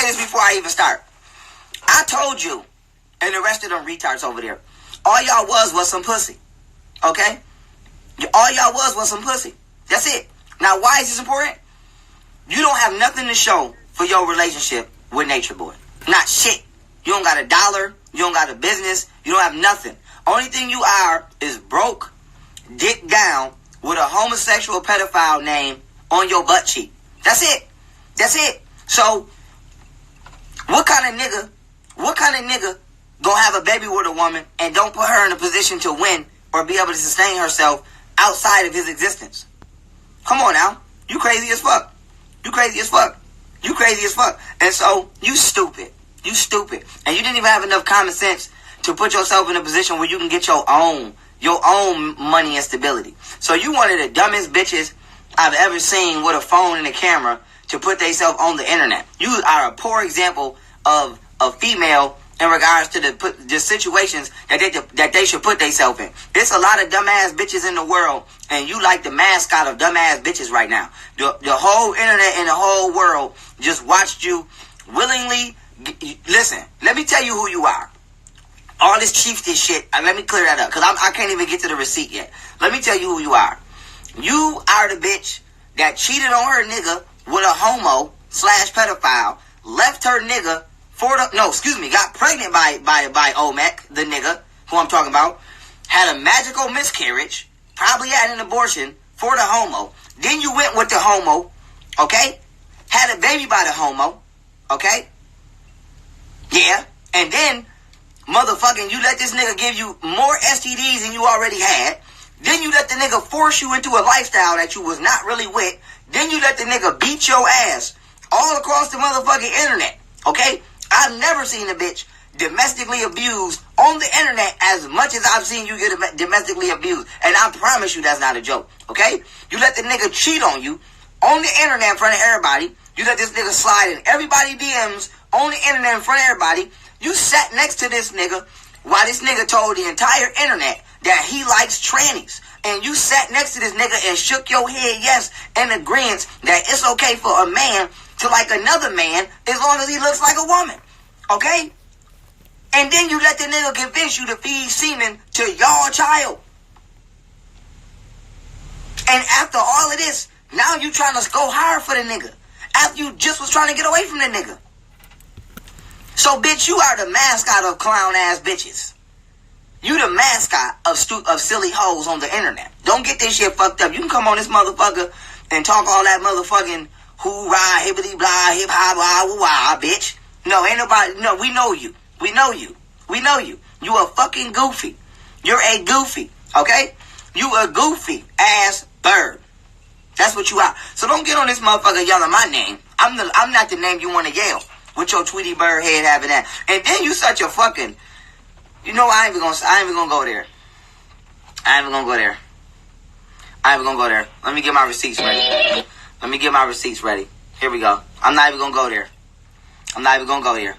say this before I even start. I told you, and the rest of them retards over there, all y'all was some pussy. Okay? All y'all was some pussy. That's it. Now, why is this important? You don't have nothing to show for your relationship with Natureboy. Not shit. You don't got a dollar. You don't got a business. You don't have nothing. Only thing you are is broke, dick down, with a homosexual pedophile name on your butt cheek. That's it. That's it. So, what kind of nigga gonna have a baby with a woman and don't put her in a position to win or be able to sustain herself outside of his existence? Come on now. You crazy as fuck. You crazy as fuck. You crazy as fuck. And so, you stupid. You stupid. And you didn't even have enough common sense to put yourself in a position where you can get your own money and stability. So you one of the dumbest bitches I've ever seen with a phone and a camera to put themselves on the internet. You are a poor example of a female in regards to the situations that they should put themselves in. There's a lot of dumbass bitches in the world, and you like the mascot of dumbass bitches right now. The whole internet and the whole world just watched you willingly. Listen, let me tell you who you are. All this chieftain shit, let me clear that up, because I can't even get to the receipt yet. Let me tell you who you are. You are the bitch that cheated on her nigga with a homo / pedophile, left her nigga got pregnant by Omek, the nigga who I'm talking about, had a magical miscarriage, probably had an abortion for the homo. Then you went with the homo, okay? Had a baby by the homo, okay? Yeah, and then motherfucking you let this nigga give you more STDs than you already had. Then you let the nigga force you into a lifestyle that you was not really with. Then you let the nigga beat your ass all across the motherfucking internet, okay? I've never seen a bitch domestically abused on the internet as much as I've seen you get domestically abused. And I promise you that's not a joke, okay? You let the nigga cheat on you on the internet in front of everybody. You let this nigga slide in everybody's DMs on the internet in front of everybody. You sat next to this nigga while this nigga told the entire internet that he likes trannies. And you sat next to this nigga and shook your head yes in agreement that it's okay for a man to like another man as long as he looks like a woman. Okay? And then you let the nigga convince you to feed semen to your child. And after all of this, now you trying to go hard for the nigga. After you just was trying to get away from the nigga. So, bitch, you are the mascot of clown-ass bitches. You the mascot of silly hoes on the internet. Don't get this shit fucked up. You can come on this motherfucker and talk all that motherfucking hoorah, hibbity blah, hip hop, blah, wah, bitch. No, ain't nobody. No, we know you. We know you. We know you. You a fucking goofy. You're a goofy, okay? You a goofy ass bird. That's what you are. So don't get on this motherfucker yelling my name. I'm not the name you want to yell with your Tweety Bird head having that. And then you such a fucking. You know, I ain't even gonna go there. I ain't even gonna go there. I ain't even gonna go there. Let me get my receipts ready. Let me get my receipts ready. Here we go. I'm not even gonna go there. I'm not even gonna go there.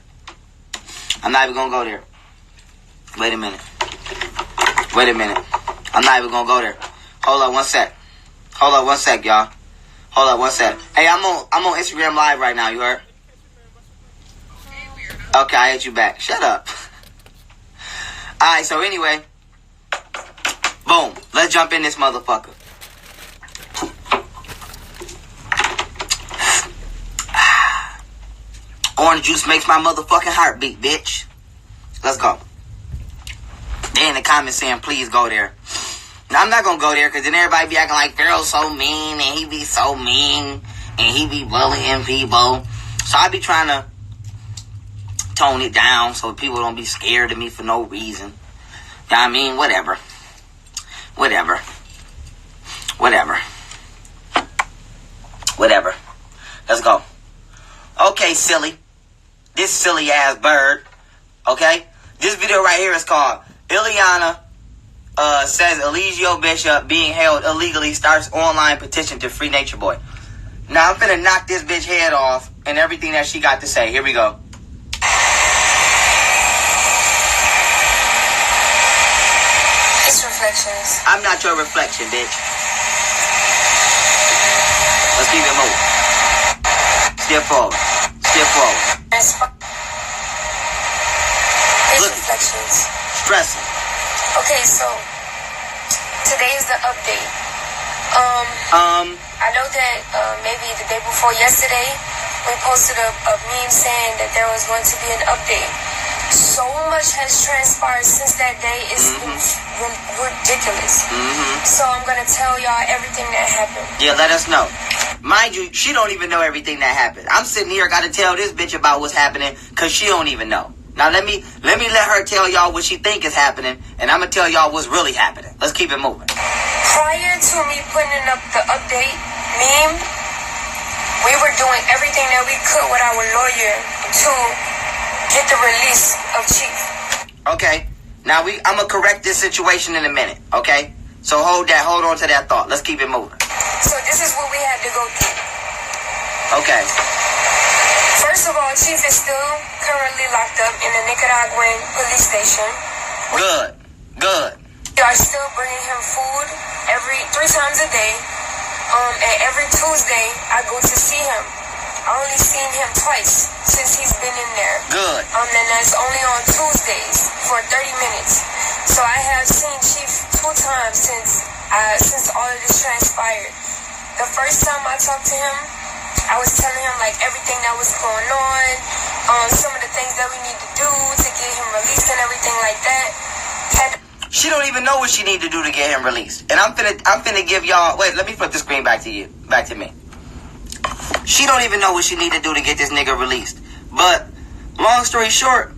I'm not even gonna go there. Wait a minute. Wait a minute. I'm not even gonna go there. Hold up one sec. Hold up one sec, y'all. Hold up one sec. Hey, I'm on Instagram Live right now, you heard? Okay, I hit you back. Shut up. Alright, so anyway. Boom. Let's jump in this motherfucker. Orange juice makes my motherfucking heart beat, bitch. Let's go. They in the comments saying, please go there. Now, I'm not going to go there because then everybody be acting like Pharaoh's so mean and he be so mean and he be bullying people. So I be trying to tone it down so people don't be scared of me for no reason. You know what I mean? Whatever. Whatever. Whatever. Whatever. Let's go. Okay, silly. This silly ass bird. Okay? This video right here is called Eliana says Eligio Bishop being held illegally starts online petition to free Natureboy. Now I'm finna knock this bitch head off and everything that she got to say. Here we go. It's reflections. I'm not your reflection, bitch. Let's keep it moving. Step forward. Skip forward. Look. Reflections. Stressing. Okay, so today is the update. I know that maybe the day before yesterday, we posted a meme saying that there was going to be an update. So much has transpired since that day. It's ridiculous. So I'm going to tell y'all everything that happened. Yeah, let us know. Mind you, she don't even know everything that happened. I'm sitting here, got to tell this bitch about what's happening because she don't even know. Now let me let her tell y'all what she think is happening, and I'm going to tell y'all what's really happening. Let's keep it moving. Prior to me putting up the update meme, we were doing everything that we could with our lawyer to get the release of Chief. Okay. Now I'm gonna correct this situation in a minute. Okay. So hold on to that thought. Let's keep it moving. So this is what we had to go through. Okay. First of all, Chief is still currently locked up in the Nicaraguan police station. Good. We are still bringing him food 3 times a day. And every Tuesday I go to see him. I only seen him twice since he's been in there. Good. And that's only on Tuesdays for 30 minutes. So I have seen Chief 2 times since all of this transpired. The first time I talked to him, I was telling him like everything that was going on, some of the things that we need to do to get him released and everything like that. She don't even know what she need to do to get him released. And I'm finna give y'all. Wait, let me flip the screen back to me. She don't even know what she need to do to get this nigga released. But long story short,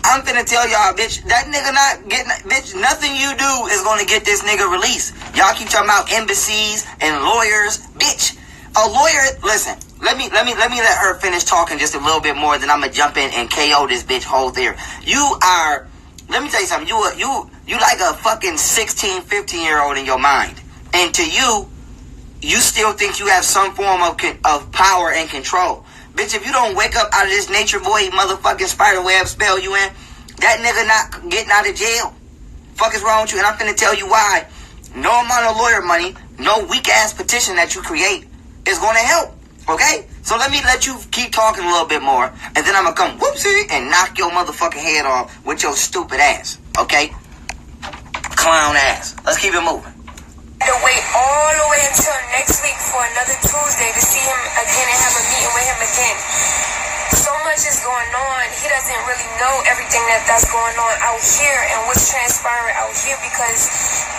I'm finna tell y'all, bitch, that nigga not getting, bitch, nothing you do is gonna get this nigga released. Y'all keep talking about embassies and lawyers, bitch. A lawyer, listen, let me let her finish talking just a little bit more, then I'm gonna jump in and KO this bitch whole theory. You are, let me tell you something, you like a fucking 16, 15-year-old in your mind. And to you still think you have some form of power and control. Bitch, if you don't wake up out of this Natureboy motherfucking spider web spell you in, that nigga not getting out of jail. Fuck is wrong with you? And I'm finna tell you why. No amount of lawyer money, no weak-ass petition that you create is gonna help. Okay? So let you keep talking a little bit more, and then I'm gonna come whoopsie and knock your motherfucking head off with your stupid ass. Okay? Clown ass. Let's keep it moving. To wait all the way until next week for another Tuesday to see him again and have a meeting with him again. So much is going on. He doesn't really know everything that's going on out here and what's transpiring out here because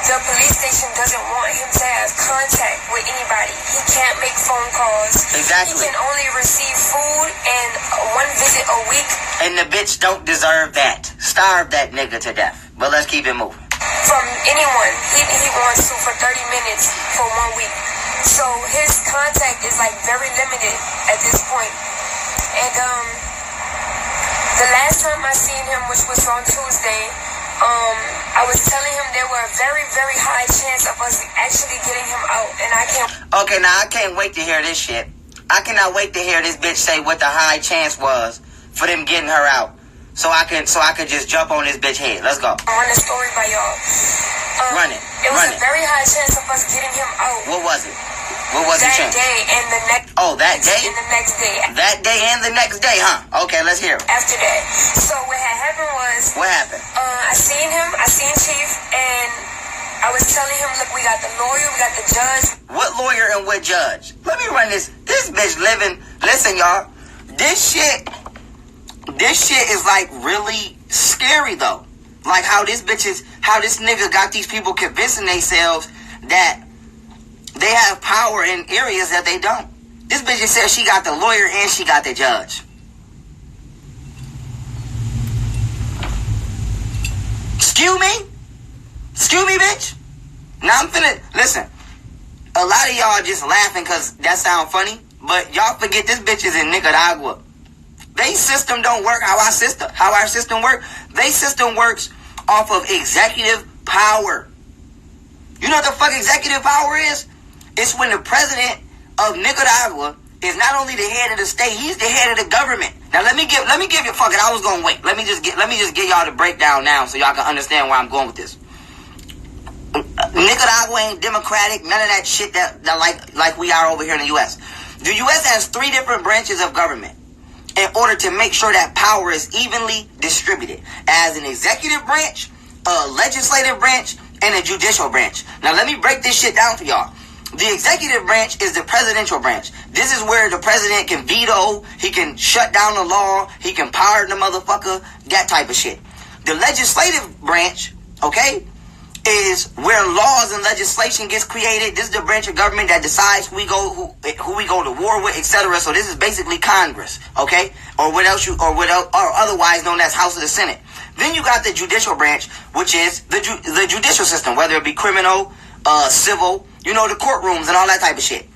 the police station doesn't want him to have contact with anybody. He can't make phone calls. Exactly. He can only receive food and 1 visit a week. And the bitch don't deserve that. Starve that nigga to death. But let's keep it moving. From anyone he wants to for 30 minutes for 1 week. So his contact is like very limited at this point. And the last time I seen him, which was on Tuesday, I was telling him there were a very, very high chance of us actually getting him out. And I can't. Okay, now I can't wait to hear this shit. I cannot wait to hear this bitch say what the high chance was for them getting her out. So I could just jump on this bitch head. Let's go. I run the story by y'all. Run it. It was a very high chance of us getting him out. What was it? What was the chance? That day and the next. Oh, that day? And the next day. That day and the next day, huh? Okay, let's hear it. After that. So what had happened was. What happened? I seen Chief, and I was telling him, look, we got the lawyer, we got the judge. What lawyer and what judge? Let me run this. This bitch living. Listen, y'all. This shit is like really scary though. Like how this nigga got these people convincing themselves that they have power in areas that they don't. This bitch just said she got the lawyer and she got the judge. Excuse me, bitch. Now I'm finna listen. A lot of y'all just laughing because that sound funny, but y'all forget this bitch is in Nicaragua. They system don't work how our system work. They system works off of executive power. You know what the fuck executive power is? It's when the president of Nicaragua is not only the head of the state, he's the head of the government. Now let me give you fuck it. I was gonna wait. Let me just get y'all the breakdown now so y'all can understand where I'm going with this. Nicaragua ain't democratic, none of that shit that like we are over here in the US. The US has 3 different branches of government. in order to make sure that power is evenly distributed as an executive branch, a legislative branch, and a judicial branch. Now let me break this shit down for y'all. The executive branch is the presidential branch. This is where the president can veto, he can shut down the law, he can pardon the motherfucker, that type of shit. The legislative branch, okay, is where laws and legislation gets created. This is the branch of government that decides who we go to war with, etc. So this is basically Congress, okay, or otherwise known as House of the Senate. Then you got the judicial branch, which is the judicial system, whether it be criminal, civil, you know, the courtrooms and all that type of shit.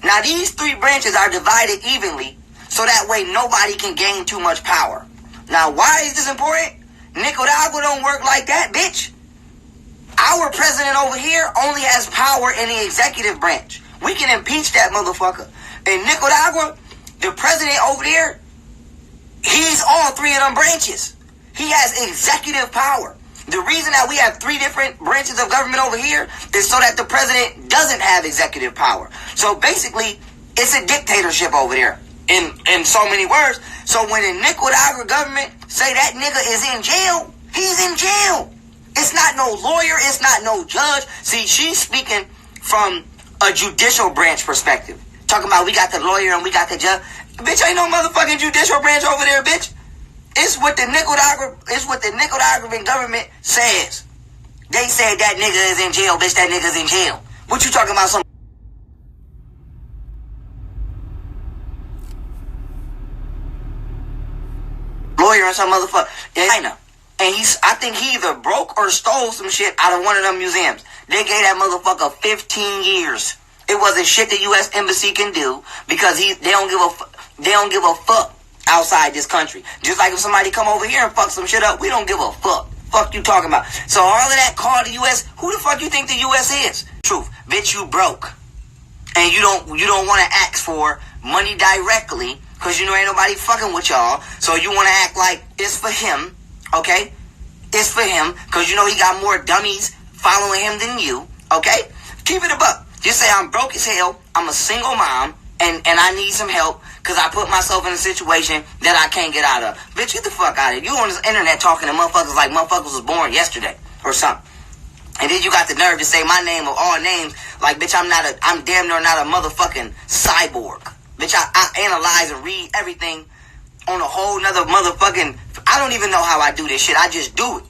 Now these three branches are divided evenly, so that way nobody can gain too much power. Now why is this important? Nicaragua don't work like that, bitch. Our president over here only has power in the executive branch. We can impeach that motherfucker. In Nicaragua, the president over there, he's all three of them branches. He has executive power. The reason that we have three different branches of government over here is so that the president doesn't have executive power. So basically, it's a dictatorship over there in so many words. So when the Nicaragua government say that nigga is in jail, he's in jail. It's not no lawyer. It's not no judge. See, she's speaking from a judicial branch perspective. Talking about we got the lawyer and we got the judge. Bitch, ain't no motherfucking judicial branch over there, bitch. It's what the Nicaraguan government says. They said that nigga is in jail, bitch. That nigga's in jail. What you talking about? Some lawyer and some motherfucker. China. And I think he either broke or stole some shit out of one of them museums. They gave that motherfucker 15 years. It wasn't shit the U.S. Embassy can do because they don't give a fuck outside this country. Just like if somebody come over here and fuck some shit up, we don't give a fuck. Fuck you talking about. So all of that call the U.S., who the fuck you think the U.S. is? Truth. Bitch, you broke. And you don't want to ask for money directly because you know ain't nobody fucking with y'all. So you want to act like it's for him. Okay? It's for him because you know he got more dummies following him than you. Okay? Keep it a buck. Just say I'm broke as hell. I'm a single mom and I need some help because I put myself in a situation that I can't get out of. Bitch, get the fuck out of here. You on this internet talking to motherfuckers like motherfuckers was born yesterday or something. And then you got the nerve to say my name of all names like, bitch, I'm damn near not a motherfucking cyborg. Bitch, I analyze and read everything on a whole nother motherfucking... I don't even know how I do this shit. I just do it.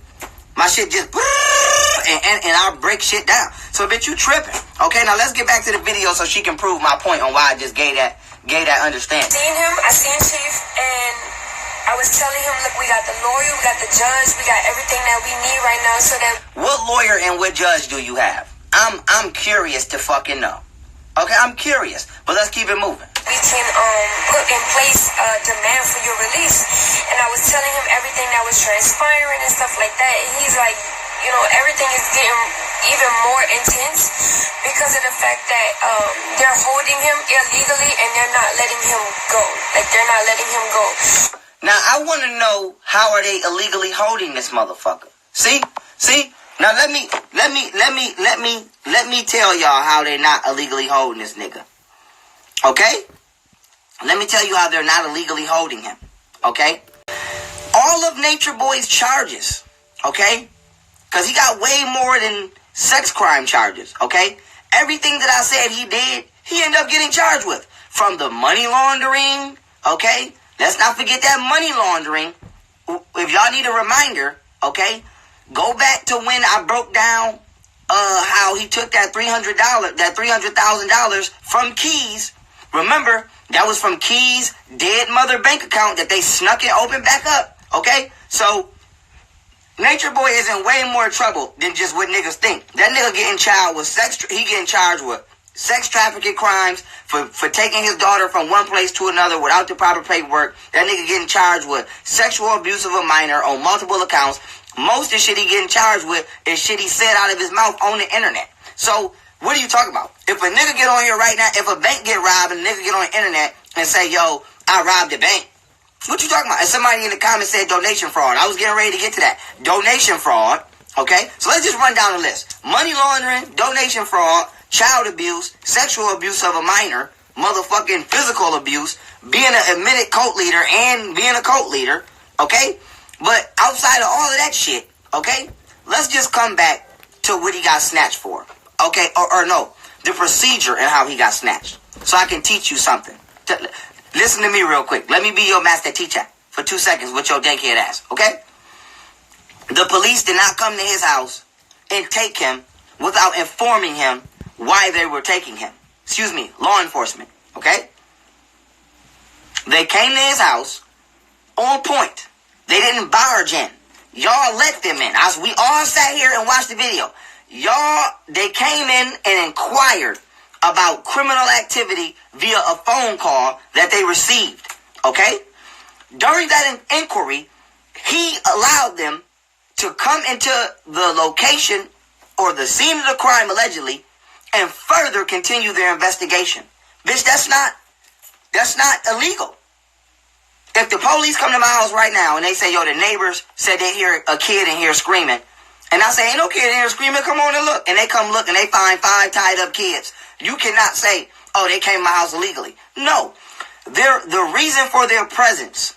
My shit just... And I'll break shit down. So, bitch, you tripping. Okay, now let's get back to the video so she can prove my point on why I just gave that understanding. I seen Chief, and I was telling him, look, we got the lawyer, we got the judge, we got everything that we need right now so that... What lawyer and what judge do you have? I'm curious to fucking know. Okay, I'm curious. But let's keep it moving. We can put in place a demand for your release. And I was telling him everything that was transpiring and stuff like that. And he's like, you know, everything is getting even more intense because of the fact that they're holding him illegally and they're not letting him go. Like, they're not letting him go. Now, I want to know, how are they illegally holding this motherfucker? See? Now, let me tell y'all how they're not illegally holding this nigga. Okay? Let me tell you how they're not illegally holding him. Okay? All of Natureboy's charges, okay? Because he got way more than sex crime charges, okay? Everything that I said he did, he ended up getting charged with. From the money laundering, okay? Let's not forget that money laundering. If y'all need a reminder, okay? Go back to when I broke down how he took that $300,000 from Keys. Remember, that was from Keys' dead mother bank account that they snuck and opened back up. Okay? So, Natureboy is in way more trouble than just what niggas think. That nigga getting charged with sex trafficking crimes for taking his daughter from one place to another without the proper paperwork. That nigga getting charged with sexual abuse of a minor on multiple accounts. Most of the shit he getting charged with is shit he said out of his mouth on the internet. So, what are you talking about? If a nigga get on here right now, if a bank get robbed and a nigga get on the internet and say, yo, I robbed the bank. What you talking about? And somebody in the comments said donation fraud. I was getting ready to get to that. Donation fraud. Okay? So let's just run down the list. Money laundering, donation fraud, child abuse, sexual abuse of a minor. motherfucking physical abuse, being an admitted cult leader and being a cult leader, okay? But outside of all of that shit, okay, let's just come back to what he got snatched for, okay? Or no, the procedure and how he got snatched. So I can teach you something. Listen to me real quick. Let me be your master teacher for 2 seconds with your dickhead ass, okay? The police did not come to his house and take him without informing him why they were taking him. Excuse me, law enforcement, okay? They came to his house on point. They didn't barge in. Y'all let them in. We all sat here and watched the video. They came in and inquired about criminal activity via a phone call that they received, okay? During that inquiry, he allowed them to come into the location or the scene of the crime, allegedly, and further continue their investigation. Bitch, that's not illegal. If the police come to my house right now and they say, yo, the neighbors said they hear a kid in here screaming, and I say, ain't no kid in here screaming, come on and look. And they come look and they find 5 tied up kids. You cannot say, oh, they came to my house illegally. No. The reason for their presence,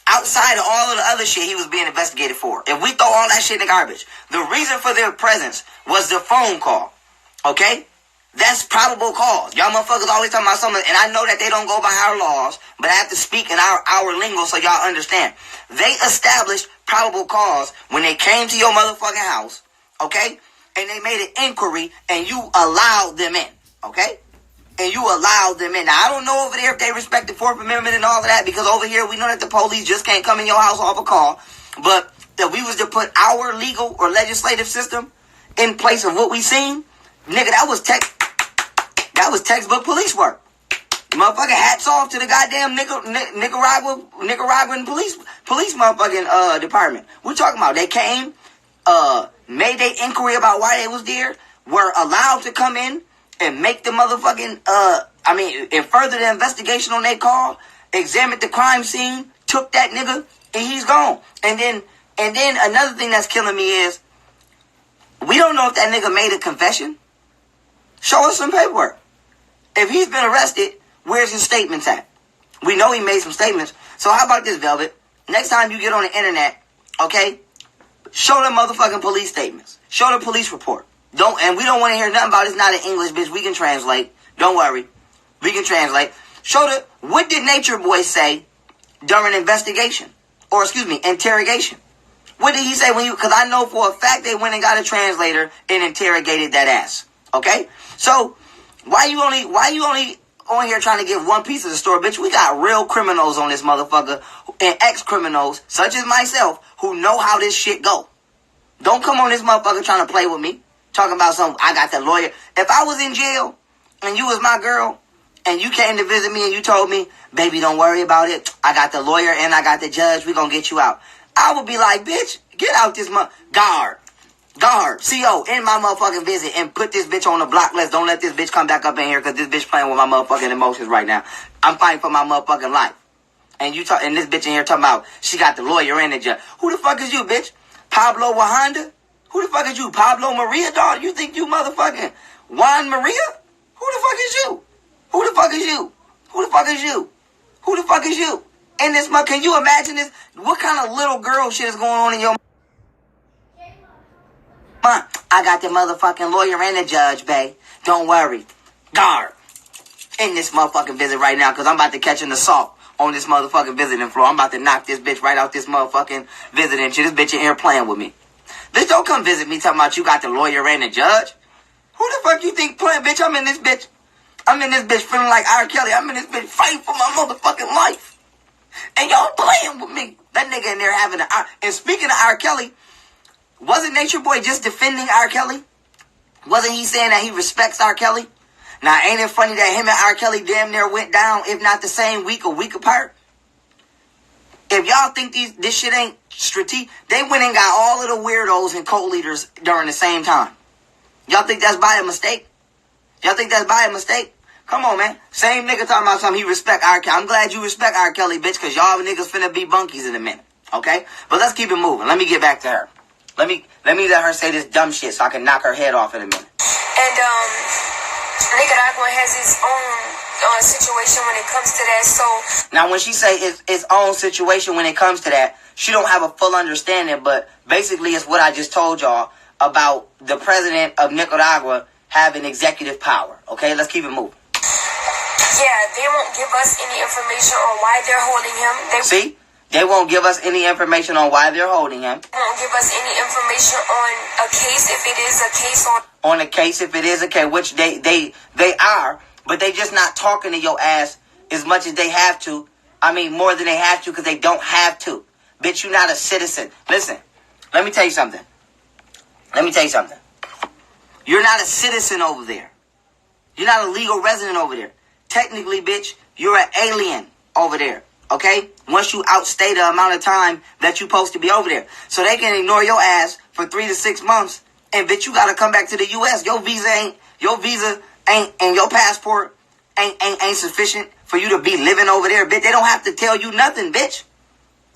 outside of all of the other shit he was being investigated for, if we throw all that shit in the garbage, the reason for their presence was the phone call. Okay? That's probable cause. Y'all motherfuckers always talking about something, and I know that they don't go by our laws, but I have to speak in our lingo so y'all understand. They established probable cause when they came to your motherfucking house, okay? And they made an inquiry, and you allowed them in, okay? And you allowed them in. Now, I don't know over there if they respect the 4th Amendment and all of that, because over here we know that the police just can't come in your house off a call, but that we was to put our legal or legislative system in place of what we seen, nigga, that was textbook police work. Motherfucking hats off to the goddamn Nicaraguan police motherfucking department. We're talking about they came, made their inquiry about why they was there, were allowed to come in and make the motherfucking and further the investigation on their call, examined the crime scene, took that nigga, and he's gone. And then another thing that's killing me is we don't know if that nigga made a confession. Show us some paperwork. If he's been arrested, where's his statements at? We know he made some statements. So how about this, Velvet? Next time you get on the internet, okay, show the motherfucking police statements. Show the police report. And we don't want to hear nothing about it's not in English, bitch. We can translate. Don't worry. We can translate. What did Natureboy say during investigation? Or, interrogation. What did he say because I know for a fact they went and got a translator and interrogated that ass. Okay? So, why you only on here trying to give one piece of the story, bitch? We got real criminals on this motherfucker and ex-criminals, such as myself, who know how this shit go. Don't come on this motherfucker trying to play with me. Talking about I got the lawyer. If I was in jail and you was my girl and you came to visit me and you told me, baby, don't worry about it. I got the lawyer and I got the judge. We gonna get you out. I would be like, bitch, get out this guard, CO, end my motherfucking visit and put this bitch on the block list. Don't let this bitch come back up in here because this bitch playing with my motherfucking emotions right now. I'm fighting for my motherfucking life. And and this bitch in here talking about she got the lawyer and the judge. Who the fuck is you, bitch? Pablo Wahanda? Who the fuck is you? Pablo Maria, dog? You think you motherfucking Juan Maria? Who the fuck is you? Who the fuck is you? Who the fuck is you? Who the fuck is you? And this can you imagine this? What kind of little girl shit is going on in your mind? I got the motherfucking lawyer and the judge, babe. Don't worry. Guard. In this motherfucking visit right now, because I'm about to catch an assault on this motherfucking visiting floor. I'm about to knock this bitch right out this motherfucking visiting shit. This bitch in here playing with me. Bitch, don't come visit me talking about you got the lawyer and the judge. Who the fuck you think playing, bitch? I'm in this bitch feeling like R. Kelly. I'm in this bitch fighting for my motherfucking life. And y'all playing with me. That nigga in there having and speaking of R. Kelly, wasn't Natureboy just defending R. Kelly? Wasn't he saying that he respects R. Kelly? Now, ain't it funny that him and R. Kelly damn near went down, if not the same week, a week apart? If y'all think this shit ain't strategic, they went and got all of the weirdos and cult leaders during the same time. Y'all think that's by a mistake? Y'all think that's by a mistake? Come on, man. Same nigga talking about something he respect R. Kelly. I'm glad you respect R. Kelly, bitch, because y'all niggas finna be bunkies in a minute. Okay? But let's keep it moving. Let me get back to her. Let me let her say this dumb shit so I can knock her head off in a minute. And Nicaraguan has its own situation when it comes to that. So now, when she say its own situation when it comes to that, she don't have a full understanding. But basically, it's what I just told y'all about the president of Nicaragua having executive power. Okay, let's keep it moving. Yeah, they won't give us any information on why they're holding him. See? They won't give us any information on why they're holding him. They won't give us any information on a case if it is a case on a case if it is a case, which they are, but they just not talking to your ass as much as they have to. I mean, more than they have to, because they don't have to. Bitch, you're not a citizen. Listen, let me tell you something. You're not a citizen over there. You're not a legal resident over there. Technically, bitch, you're an alien over there. Okay? Once you outstay the amount of time that you're supposed to be over there. So they can ignore your ass for 3 to 6 months. And bitch, you gotta come back to the US. Your visa ain't and your passport ain't sufficient for you to be living over there, bitch. They don't have to tell you nothing, bitch.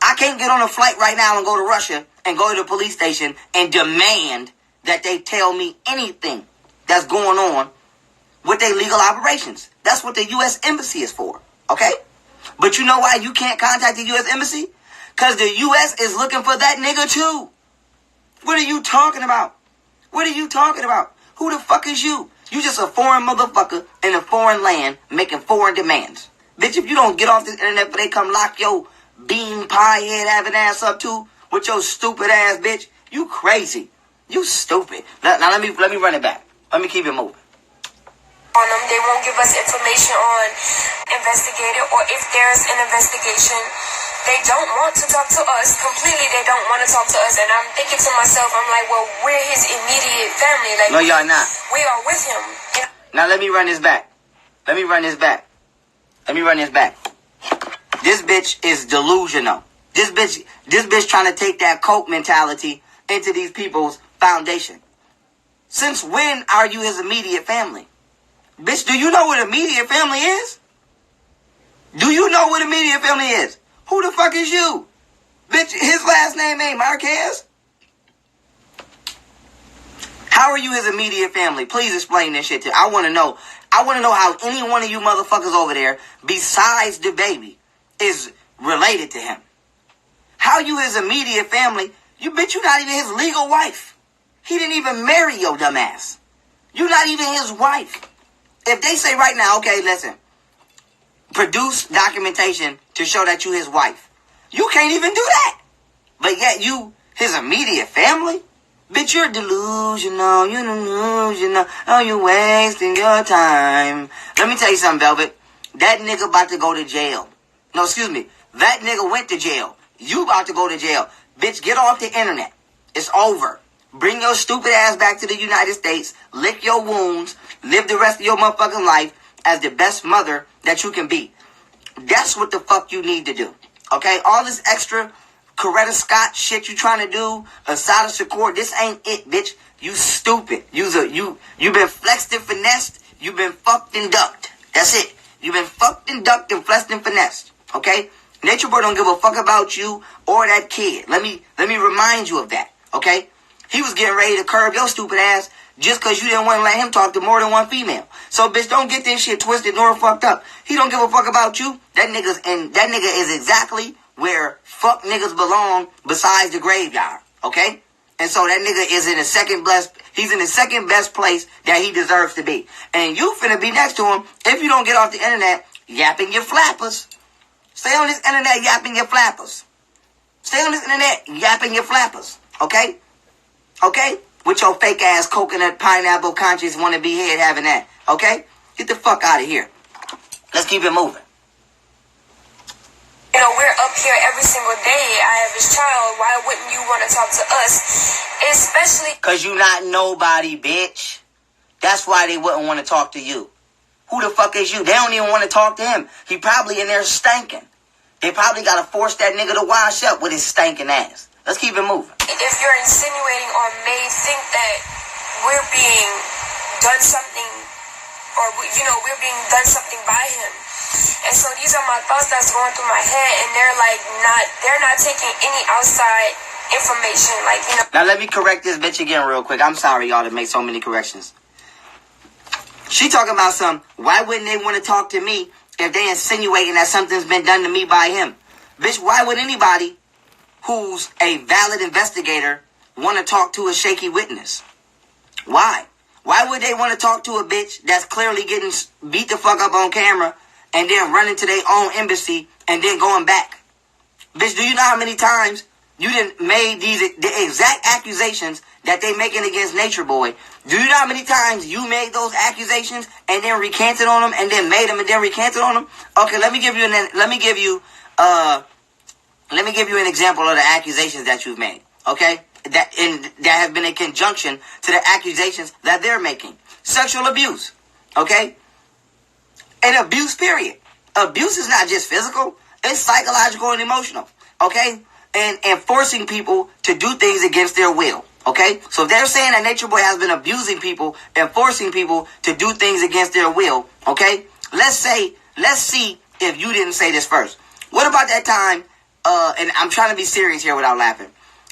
I can't get on a flight right now and go to Russia and go to the police station and demand that they tell me anything that's going on with their legal operations. That's what the US Embassy is for. Okay? But you know why you can't contact the U.S. Embassy? Because the U.S. is looking for that nigga too. What are you talking about? What are you talking about? Who the fuck is you? You just a foreign motherfucker in a foreign land making foreign demands. Bitch, if you don't get off this internet before they come lock your bean pie head having ass up too with your stupid ass, bitch, you crazy. You stupid. Now let me run it back. Let me keep it moving. On them, they won't give us information on investigator or if there's an investigation. They don't want to talk to us completely. They don't want to talk to us, and I'm thinking to myself, I'm like, well, we're his immediate family. Like, no, y'all not. We are with him. Now let me run this back. This bitch is delusional. This bitch trying to take that coke mentality into these people's foundation. Since when are you his immediate family? Bitch, do you know what immediate family is? Do you know what immediate family is? Who the fuck is you? Bitch, his last name ain't Marquez. How are you his immediate family? Please explain this shit to me. I want to know. I want to know how any one of you motherfuckers over there, besides the baby, is related to him. How you his immediate family? You bitch, you not even his legal wife. He didn't even marry your dumb ass. You're not even his wife. If they say right now, okay, listen, produce documentation to show that you his wife. You can't even do that. But yet you, his immediate family? Bitch, you're delusional. You're delusional. Oh, you wasting your time. Let me tell you something, Velvet. That nigga about to go to jail. No, excuse me. That nigga went to jail. You about to go to jail. Bitch, get off the internet. It's over. Bring your stupid ass back to the United States. Lick your wounds. Live the rest of your motherfucking life as the best mother that you can be. That's what the fuck you need to do. Okay? All this extra Coretta Scott shit you trying to do, Asada Shakur, this ain't it, bitch. You stupid. You been flexed and finessed. You been fucked and ducked. That's it. You been fucked and ducked and flexed and finessed. Okay? Natureboy don't give a fuck about you or that kid. Let me remind you of that. Okay? He was getting ready to curb your stupid ass just because you didn't want to let him talk to more than one female. So, bitch, don't get this shit twisted nor fucked up. He don't give a fuck about you. That nigga is exactly where fuck niggas belong besides the graveyard. Okay? And so that nigga is in the he's in the second best place that he deserves to be. And you finna be next to him if you don't get off the internet yapping your flappers. Stay on this internet yapping your flappers. Stay on this internet yapping your flappers. Okay? Okay? With your fake ass coconut pineapple conscious wanna be head having that. Okay? Get the fuck out of here. Let's keep it moving. You know, we're up here every single day. I have his child. Why wouldn't you want to talk to us? Especially because you not nobody, bitch. That's why they wouldn't want to talk to you. Who the fuck is you? They don't even want to talk to him. He probably in there stinking. They probably got to force that nigga to wash up with his stinking ass. Let's keep it moving. If you're insinuating or may think that we're being done something, or, you know, we're being done something by him. And so these are my thoughts that's going through my head, and they're not taking any outside information, like, you know. Now let me correct this bitch again real quick. I'm sorry, y'all, to make so many corrections. She talking about why wouldn't they want to talk to me if they insinuating that something's been done to me by him? Bitch, why would anybody who's a valid investigator want to talk to a shaky witness? Why? Why would they want to talk to a bitch that's clearly getting beat the fuck up on camera and then running to their own embassy and then going back? Bitch, do you know how many times you done made the exact accusations that they making against Natureboy? Do you know how many times you made those accusations and then recanted on them and then made them and then recanted on them? Okay, let me give you an example of the accusations that you've made. Okay, that have been in conjunction to the accusations that they're making. Sexual abuse. Okay, and abuse. Period. Abuse is not just physical; it's psychological and emotional. Okay, and forcing people to do things against their will. Okay, so if they're saying that Natureboy has been abusing people and forcing people to do things against their will. Okay, let's see if you didn't say this first. What about that time? And I'm trying to be serious here without laughing.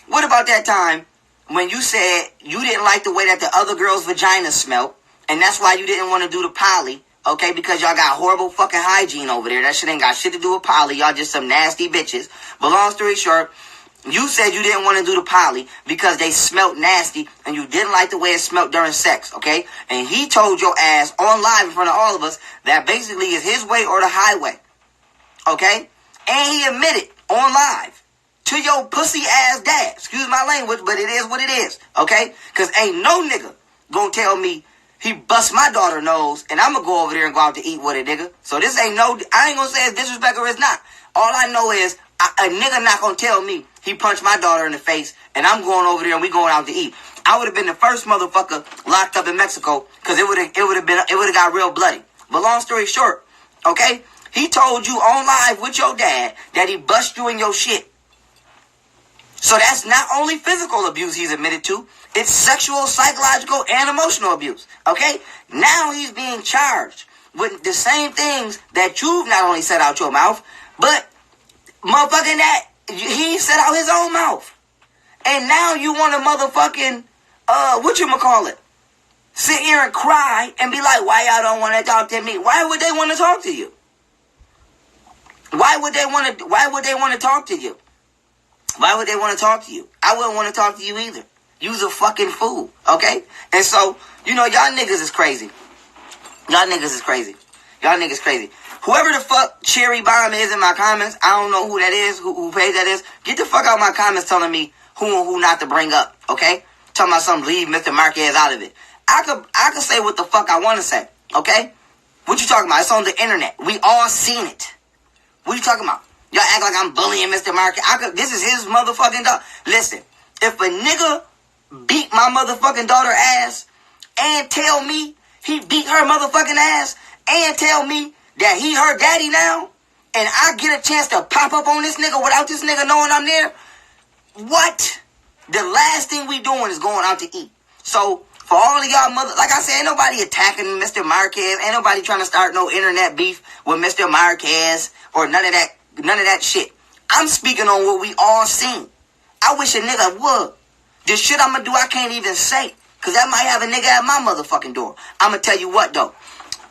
What about that time when you said you didn't like the way that the other girl's vagina smelled, and that's why you didn't want to do the poly? Okay, because y'all got horrible fucking hygiene over there. That shit ain't got shit to do with poly. Y'all just some nasty bitches. But long story short, you said you didn't want to do the poly because they smelled nasty and you didn't like the way it smelled during sex, okay? And he told your ass on live in front of all of us that basically it's his way or the highway, okay? And he admitted on live to your pussy ass dad. Excuse my language, but it is what it is, okay? Because ain't no nigga gonna tell me he bust my daughter nose and I'm gonna go over there and go out to eat with a nigga. So this ain't no, I ain't gonna say it's disrespect or it's not. All I know is a nigga not gonna tell me he punched my daughter in the face and I'm going over there and we going out to eat. I would have been the first motherfucker locked up in Mexico because it would have got real bloody. But long story short, okay, he told you on live with your dad that he bust you in your shit. So that's not only physical abuse he's admitted to, it's sexual, psychological, and emotional abuse. Okay? Now he's being charged with the same things that you've not only said out your mouth, but motherfucking that he said out his own mouth. And now you want to motherfucking, sit here and cry and be like, why y'all don't want to talk to me? Why would they want to talk to you? Why would they want to talk to you? Why would they want to talk to you? I wouldn't want to talk to you either. You's a fucking fool, okay? And so, you know, y'all niggas is crazy. Y'all niggas crazy. Whoever the fuck Cherry Bomb is in my comments, I don't know who that is, who page that is. Get the fuck out of my comments telling me who and who not to bring up, okay? Talking about something, leave Mr. Marquez out of it. I could say what the fuck I want to say, okay? What you talking about? It's on the internet. We all seen it. What you talking about? Y'all act like I'm bullying Mr. Marquez. This is his motherfucking daughter. Listen, if a nigga beat my motherfucking daughter ass and tell me he beat her motherfucking ass and tell me that he her daddy now and I get a chance to pop up on this nigga without this nigga knowing I'm there, what? The last thing we doing is going out to eat. So for all of y'all like I said, ain't nobody attacking Mr. Marquez. Ain't nobody trying to start no internet beef with Mr. Marquez or none of that shit. I'm speaking on what we all seen. I wish a nigga would. The shit I'm gonna do, I can't even say. Because that might have a nigga at my motherfucking door. I'm gonna tell you what, though.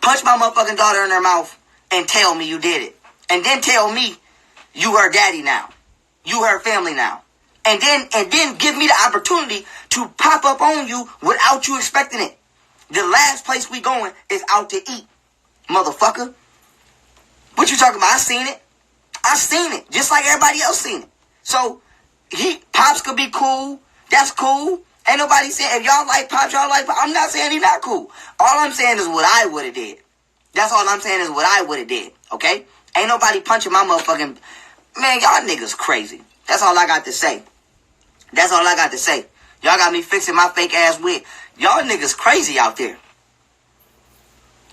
Punch my motherfucking daughter in her mouth and tell me you did it. And then tell me you her daddy now. You her family now. And then give me the opportunity to pop up on you without you expecting it. The last place we going is out to eat, motherfucker. What you talking about? I seen it. Just like everybody else seen it. So, Pops could be cool. That's cool. Ain't nobody saying, if y'all like Pops, y'all like Pops. I'm not saying he's not cool. All I'm saying is what I would have did. That's all I'm saying is what I would have did. Okay? Ain't nobody punching my motherfucking... Man, y'all niggas crazy. That's all I got to say. Y'all got me fixing my fake ass wig. Y'all niggas crazy out there.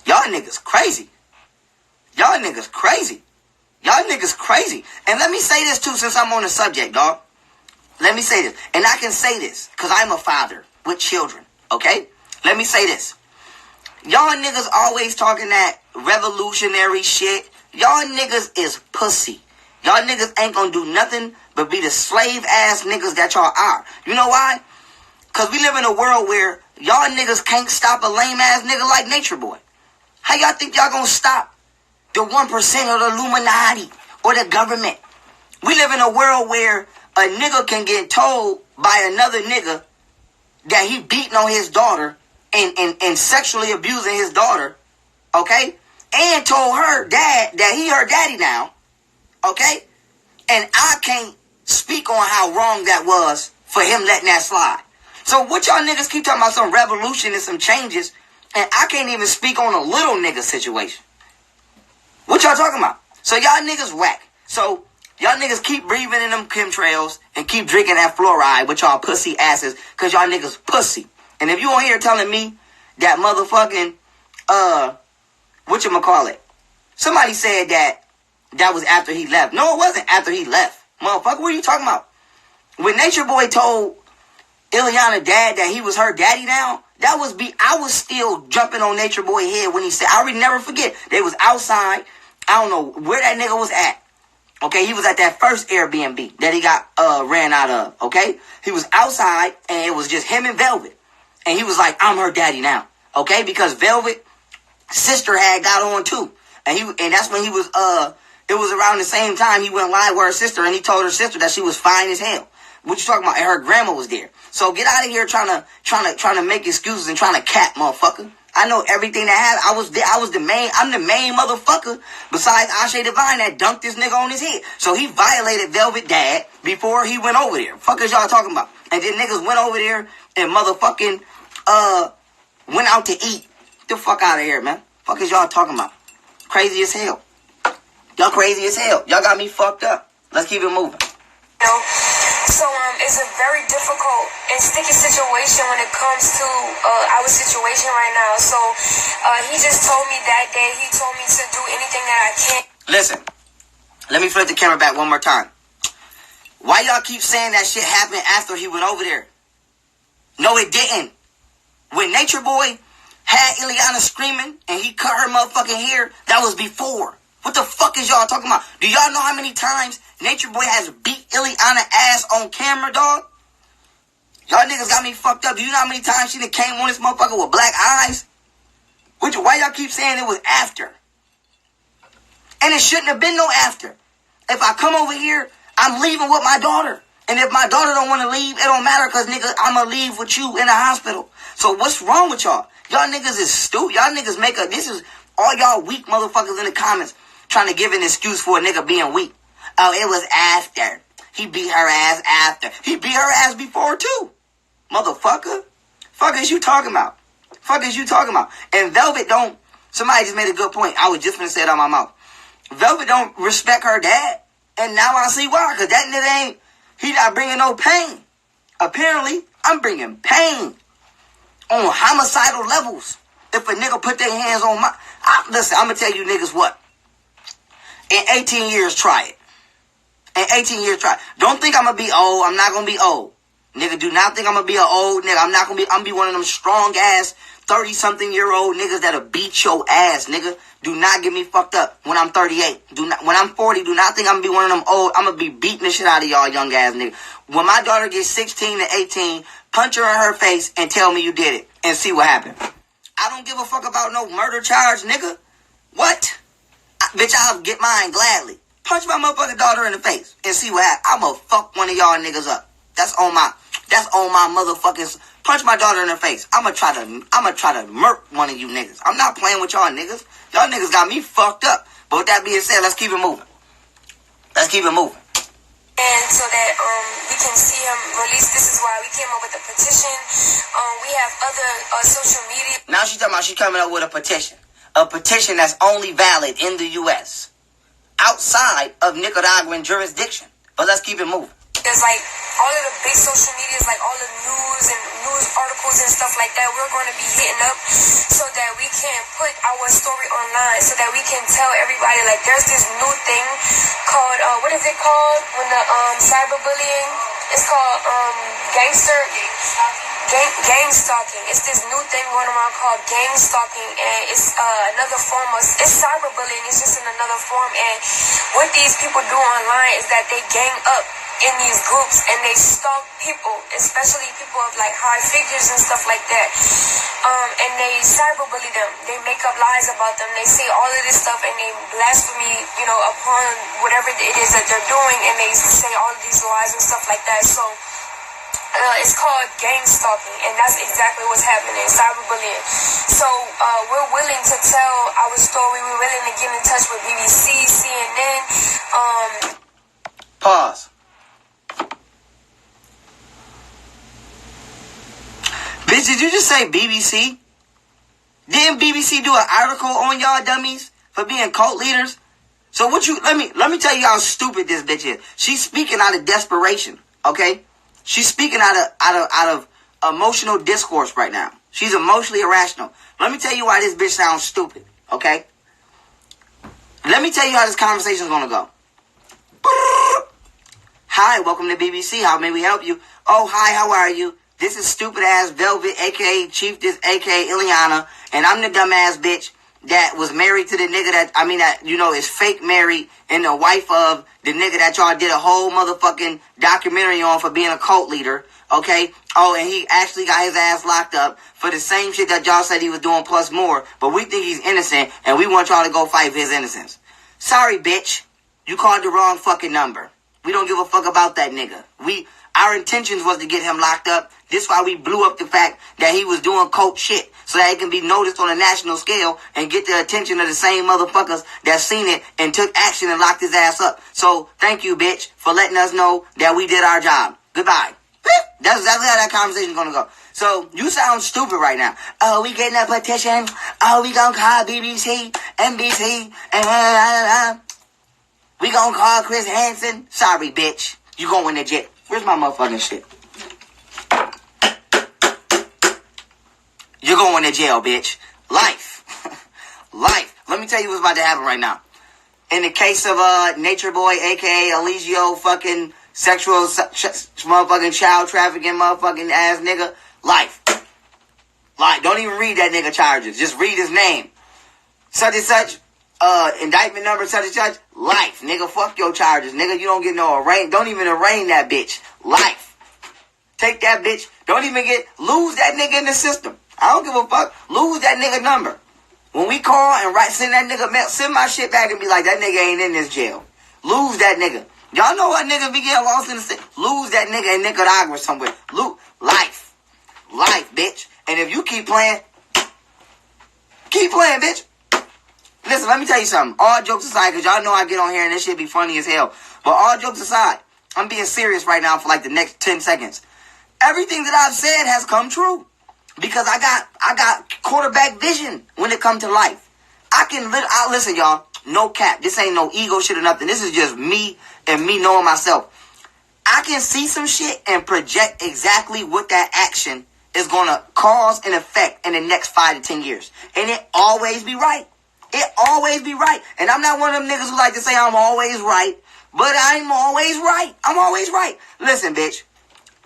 Y'all niggas crazy. And let me say this too, since I'm on the subject, dog. Let me say this. And I can say this because I'm a father with children. Okay? Let me say this. Y'all niggas always talking that revolutionary shit. Y'all niggas is pussy. Y'all niggas ain't gonna do nothing but be the slave ass niggas that y'all are. You know why? Because we live in a world where y'all niggas can't stop a lame ass nigga like Natureboy. How y'all think y'all gonna stop the 1% of the Illuminati or the government? We live in a world where a nigga can get told by another nigga that he beating on his daughter and sexually abusing his daughter, okay? And told her dad that he her daddy now, okay? And I can't speak on how wrong that was for him letting that slide. So what y'all niggas keep talking about some revolution and some changes, and I can't even speak on a little nigga situation. What y'all talking about? So y'all niggas whack. So y'all niggas keep breathing in them chemtrails and keep drinking that fluoride with y'all pussy asses because y'all niggas pussy. And if you on here telling me that motherfucking, whatchamacallit, somebody said that was after he left. No, it wasn't after he left. Motherfucker, what are you talking about? When Natureboy told Eliana dad that he was her daddy now, I was still jumping on Natureboy head when he said, I already never forget, they was outside. I don't know where that nigga was at. Okay, he was at that first Airbnb that he got ran out of, okay? He was outside, and it was just him and Velvet. And he was like, I'm her daddy now, okay? Because Velvet's sister had got on too. And that's when he was, it was around the same time he went live with her sister, and he told her sister that she was fine as hell. What you talking about? And her grandma was there. So get out of here trying to make excuses and trying to cap, motherfucker. I know everything that happened. I'm the main motherfucker besides Ashe Divine that dunked this nigga on his head. So he violated Velvet dad before he went over there. Fuck is y'all talking about? And then niggas went over there and motherfucking went out to eat. Get the fuck out of here, man. Fuck is y'all talking about? Crazy as hell. Y'all crazy as hell. Y'all got me fucked up. Let's keep it moving. So it's a very difficult and sticky situation when it comes to our situation right now. So he just told me that day, he told me to do anything that I can. Listen, let me flip the camera back one more time. Why y'all keep saying that shit happened after he went over there? No, it didn't. When Natureboy had Eliana screaming and he cut her motherfucking hair, that was before. What the fuck is y'all talking about? Do y'all know how many times Natureboy has beat Eliana ass on camera, dog? Y'all niggas got me fucked up. Do you know how many times she done came on this motherfucker with black eyes? Why y'all keep saying it was after? And it shouldn't have been no after. If I come over here, I'm leaving with my daughter. And if my daughter don't want to leave, it don't matter because, nigga, I'm going to leave with you in the hospital. So what's wrong with y'all? Y'all niggas is stupid. Y'all niggas this is all y'all weak motherfuckers in the comments trying to give an excuse for a nigga being weak. Oh, it was after. He beat her ass after. He beat her ass before, too. Motherfucker. Fuck is you talking about? Fuck is you talking about? And Velvet don't... Somebody just made a good point. I was just gonna say it out my mouth. Velvet don't respect her dad. And now I see why. Because that nigga ain't... He not bringing no pain. Apparently, I'm bringing pain. On homicidal levels. If a nigga put their hands on my... Listen, I'm gonna tell you niggas what. In 18 years, try it. In 18 years, try it. Don't think I'm going to be old. I'm not going to be old. Nigga, do not think I'm going to be an old nigga. I'm going to be one of them strong-ass 30-something-year-old niggas that'll beat your ass, nigga. Do not get me fucked up when I'm 38. When I'm 40, do not think I'm going to be one of them old. I'm going to be beating the shit out of y'all young-ass nigga. When my daughter gets 16 to 18, punch her in her face and tell me you did it. And see what happened. I don't give a fuck about no murder charge, nigga. What? Bitch, I'll get mine gladly. Punch my motherfucking daughter in the face and see what happens. I'ma fuck one of y'all niggas up. That's on my motherfucking... Punch my daughter in her face. I'ma try to murk one of you niggas. I'm not playing with y'all niggas. Y'all niggas got me fucked up. But with that being said, let's keep it moving. Let's keep it moving. And so that we can see him release. This is why we came up with a petition. We have other social media. Now she's talking about she coming up with a petition. A petition that's only valid in the U.S. outside of Nicaraguan jurisdiction. But let's keep it moving. There's like all of the big social medias, like all the news and news articles and stuff like that. We're going to be hitting up so that we can put our story online, so that we can tell everybody like there's this new thing called what is it called when the cyberbullying? It's called gang stalking. It's this new thing going around called gang stalking, and it's another form of, it's cyberbullying. It's just in another form. And what these people do online is that they gang up in these groups, and they stalk people, especially people of like high figures and stuff like that. And they cyberbully them. They make up lies about them. They say all of this stuff, and they blasphemy, you know, upon whatever it is that they're doing, and they say all of these lies and stuff like that. So it's called gang stalking, and that's exactly what's happening, cyberbullying. So we're willing to tell our story. We're willing to get in touch with BBC, CNN. Pause. Bitch, did you just say BBC? Didn't BBC do an article on y'all dummies for being cult leaders? So what you, let me tell you how stupid this bitch is. She's speaking out of desperation, okay? She's speaking out of emotional discourse right now. She's emotionally irrational. Let me tell you why this bitch sounds stupid, okay? Let me tell you how this conversation is going to go. Hi, welcome to BBC. How may we help you? Oh, hi, how are you? This is stupid ass Velvet, aka Chief, this aka Eliana, and I'm the dumbass bitch that was married to the nigga that is fake married and the wife of the nigga that y'all did a whole motherfucking documentary on for being a cult leader, okay? Oh, and he actually got his ass locked up for the same shit that y'all said he was doing plus more, but we think he's innocent and we want y'all to go fight for his innocence. Sorry, bitch. You called the wrong fucking number. We don't give a fuck about that nigga. Our intentions was to get him locked up. This why we blew up the fact that he was doing cult shit so that it can be noticed on a national scale and get the attention of the same motherfuckers that seen it and took action and locked his ass up. So thank you, bitch, for letting us know that we did our job. Goodbye. That's exactly how that conversation's gonna go. So you sound stupid right now. Oh, we getting a petition. Oh, we gonna call BBC, NBC, and we gonna call Chris Hansen. Sorry, bitch. You going to jail. Where's my motherfucking shit? You're going to jail, bitch. Life. Life. Let me tell you what's about to happen right now. In the case of Natureboy, a.k.a. Eligio, fucking sexual motherfucking child trafficking motherfucking ass nigga, life. Life. Don't even read that nigga charges. Just read his name. Such and such. Indictment number such and such. Life. Nigga, fuck your charges. Nigga, you don't get no arraign. Don't even arraign that bitch. Life. Take that bitch. Don't even lose that nigga in the system. I don't give a fuck. Lose that nigga number. When we call and send that nigga mail, send my shit back and be like, that nigga ain't in this jail. Lose that nigga. Y'all know what niggas be getting lost in the city? Lose that nigga in Nicaragua somewhere. Life. Life, bitch. And if you keep playing, bitch. Listen, let me tell you something. All jokes aside, because y'all know I get on here and this shit be funny as hell. But all jokes aside, I'm being serious right now for like the next 10 seconds. Everything that I've said has come true. Because I got quarterback vision when it comes to life. Listen, y'all, no cap. This ain't no ego shit or nothing. This is just me and me knowing myself. I can see some shit and project exactly what that action is going to cause and affect in the next 5 to 10 years. And it always be right. It always be right. And I'm not one of them niggas who like to say I'm always right. But I'm always right. I'm always right. Listen, bitch.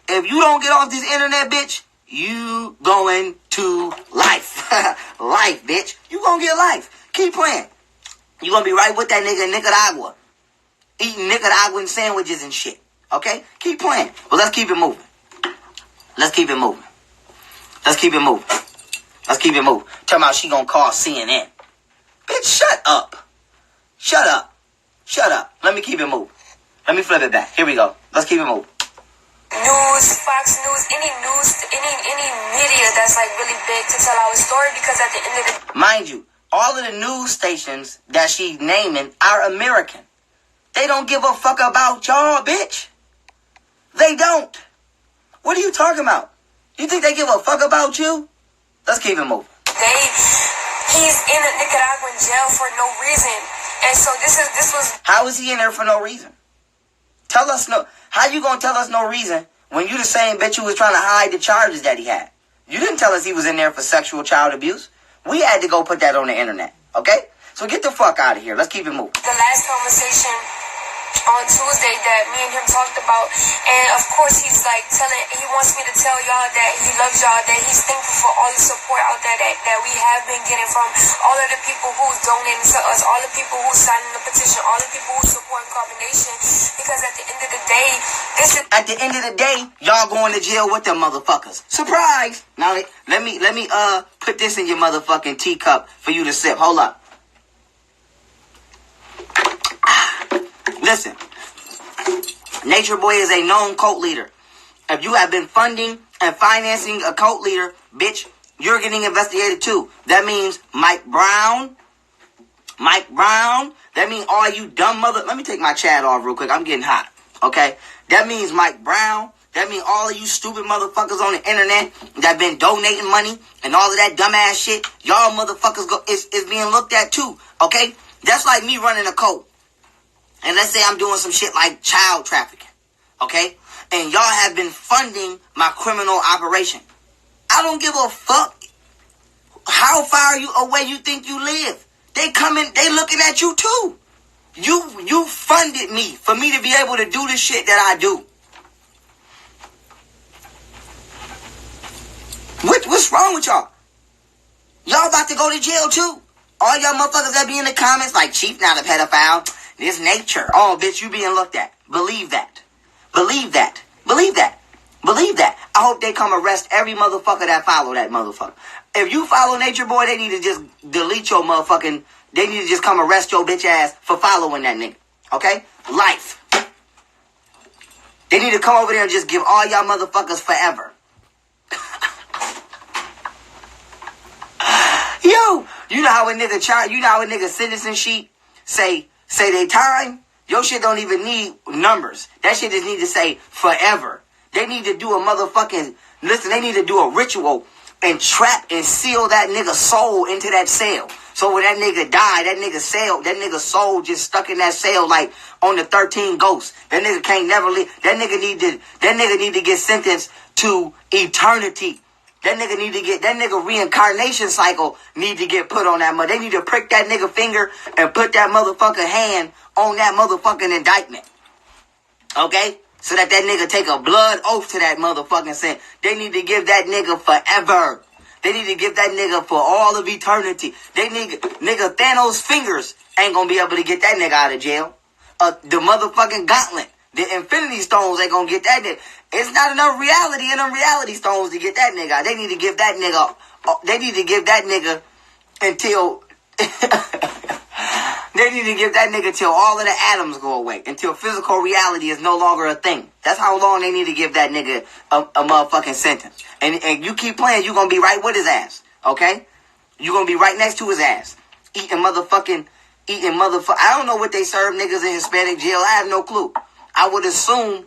If you don't get off this internet, bitch, you going to life. Life, bitch. You gonna get life. Keep playing. You gonna be right with that nigga in Nicaragua. Eating Nicaraguan sandwiches and shit. Okay? Keep playing. But let's keep it moving. Let's keep it moving. Let's keep it moving. Let's keep it moving. Tell me how she gonna call CNN. Bitch, shut up. Shut up. Shut up. Let me keep it moving. Let me flip it back. Here we go. Let's keep it moving. News, Fox News, any media that's like really big to tell our story, because at the end of the... Mind you, all of the news stations that she's naming are American. They don't give a fuck about y'all, bitch. They don't. What are you talking about? You think they give a fuck about you? Let's keep it moving. He's in a Nicaraguan jail for no reason. And so this was... How is he in there for no reason? Tell us no... How you gonna tell us no reason when you the same bitch who was trying to hide the charges that he had? You didn't tell us he was in there for sexual child abuse. We had to go put that on the internet, okay? So get the fuck out of here. Let's keep it moving. The last conversation on Tuesday that me and him talked about. And of course he's like he wants me to tell y'all that he loves y'all, that he's thankful for all the support out there that we have been getting from all of the people who's donating to us, all the people who's signing the petition, all the people who support Carbonation. Because at the end of the day, at the end of the day, y'all going to jail with them motherfuckers. Surprise! Now let me put this in your motherfucking teacup for you to sip. Hold up. Listen, Natureboy is a known cult leader. If you have been funding and financing a cult leader, bitch, you're getting investigated too. That means Mike Brown. That means all you dumb mother... Let me take my chat off real quick. I'm getting hot. Okay? That means Mike Brown. That means all of you stupid motherfuckers on the internet that been donating money and all of that dumbass shit. Y'all motherfuckers is being looked at too. Okay? That's like me running a cult. And let's say I'm doing some shit like child trafficking, okay? And y'all have been funding my criminal operation. I don't give a fuck how far away you think you live. They looking at you too. You funded me for me to be able to do the shit that I do. What's wrong with y'all? Y'all about to go to jail too. All y'all motherfuckers that be in the comments like Chief not a pedophile. This nature. Oh, bitch, you being looked at. Believe that. Believe that. Believe that. Believe that. I hope they come arrest every motherfucker that follow that motherfucker. If you follow Natureboy, they need to just delete your motherfucking... They need to just come arrest your bitch ass for following that nigga. Okay? Life. They need to come over there and just give all y'all motherfuckers forever. Yo, you know how a nigga sentencing sheet say they time? Your shit don't even need numbers. That shit just need to say forever. They need to do a motherfucking... Listen, they need to do a ritual and trap and seal that nigga's soul into that cell. So when that nigga died, that nigga's soul just stuck in that cell like on the 13 Ghosts. That nigga can't never leave. That nigga need to get sentenced to eternity. That nigga reincarnation cycle need to get put on that mother. They need to prick that nigga finger and put that motherfucking hand on that motherfucking indictment. Okay? So that nigga take a blood oath to that motherfucking sin. They need to give that nigga forever. They need to give that nigga for all of eternity. Nigga Thanos' fingers ain't gonna be able to get that nigga out of jail. The motherfucking gauntlet. The Infinity Stones ain't gonna get that nigga. It's not enough reality in them reality stones to get that nigga out. They need to give that nigga... They need to give that nigga until... They need to give that nigga till all of the atoms go away. Until physical reality is no longer a thing. That's how long they need to give that nigga a motherfucking sentence. And you keep playing, you gonna be right with his ass. Okay? You gonna be right next to his ass. Eating motherfucking... I don't know what they serve niggas in Hispanic jail. I have no clue. I would assume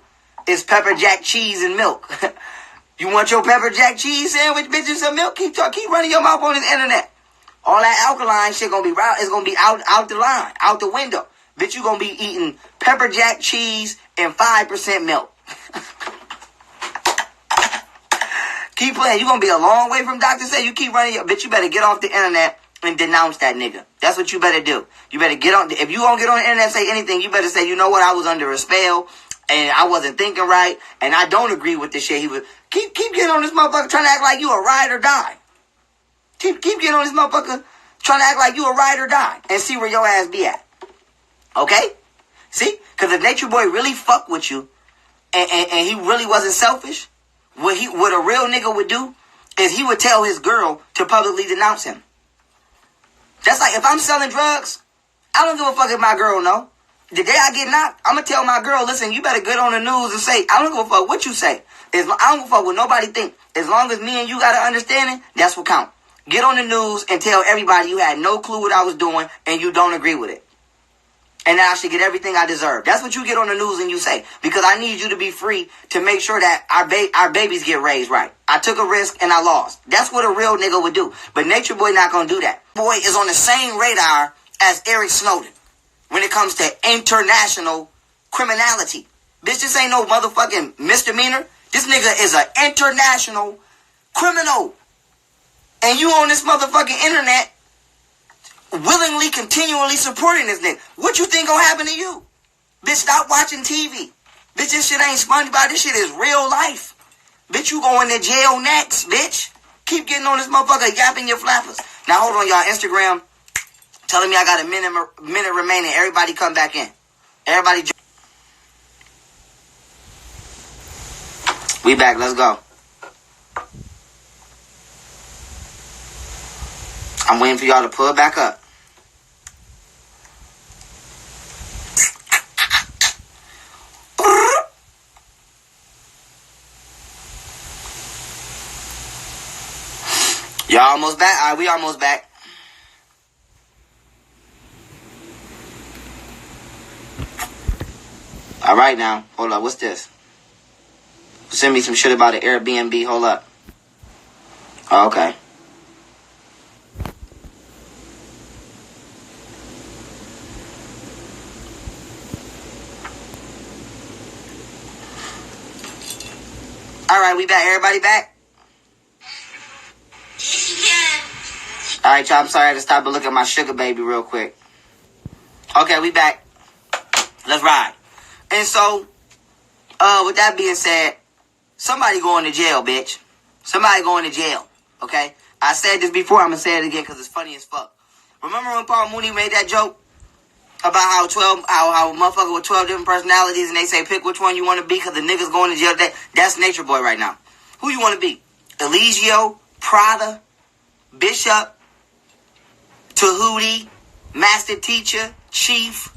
it's pepper jack cheese and milk. You want your pepper jack cheese sandwich, bitch, and some milk? Keep running your mouth on this internet. All that alkaline shit gonna be out the line, out the window. Bitch, you gonna be eating pepper jack cheese and 5% milk. Keep playing. You gonna be a long way from Dr. Say. You keep running your... Bitch, you better get off the internet and denounce that nigga. That's what you better do. You better get on... If you gonna get on the internet and say anything, you better say, you know what, I was under a spell, and I wasn't thinking right, and I don't agree with this shit. He was... Keep getting on this motherfucker trying to act like you a ride or die. Keep getting on this motherfucker trying to act like you a ride or die and see where your ass be at. Okay? See? Because if Natureboy really fuck with you and he really wasn't selfish, what a real nigga would do is he would tell his girl to publicly denounce him. That's like if I'm selling drugs, I don't give a fuck if my girl know. The day I get knocked, I'm going to tell my girl, listen, you better get on the news and say, I don't give a fuck what you say. I don't give a fuck what nobody think. As long as me and you got an understanding, that's what count. Get on the news and tell everybody you had no clue what I was doing and you don't agree with it. And that I should get everything I deserve. That's what you get on the news and you say. Because I need you to be free to make sure that our babies get raised right. I took a risk and I lost. That's what a real nigga would do. But Natureboy not going to do that. Boy is on the same radar as Eric Snowden when it comes to international criminality. Bitch, this ain't no motherfucking misdemeanor. This nigga is an international criminal. And you on this motherfucking internet willingly, continually supporting this nigga. What you think gonna happen to you? Bitch, stop watching TV. Bitch, this shit ain't SpongeBob. This shit is real life. Bitch, you going to jail next, bitch. Keep getting on this motherfucker, yapping your flappers. Now, hold on, y'all. Instagram telling me I got a minute remaining. Everybody come back in. Everybody. We back. Let's go. I'm waiting for y'all to pull it back up. Y'all almost back? All right, we almost back. All right, now. Hold up. What's this? Send me some shit about an Airbnb. Hold up. Oh, okay. All right, we back. Everybody back? All right, y'all. I'm sorry I had to stop and look at my sugar baby real quick. Okay, we back. Let's ride. And so, with that being said, somebody going to jail, bitch. Somebody going to jail. Okay? I said this before. I'm going to say it again because it's funny as fuck. Remember when Paul Mooney made that joke about how a motherfucker with 12 different personalities and they say pick which one you want to be because the niggas going to jail today? That's Natureboy right now. Who you want to be? Eligio, Prada, Bishop, Tahuti, Master Teacher, Chief.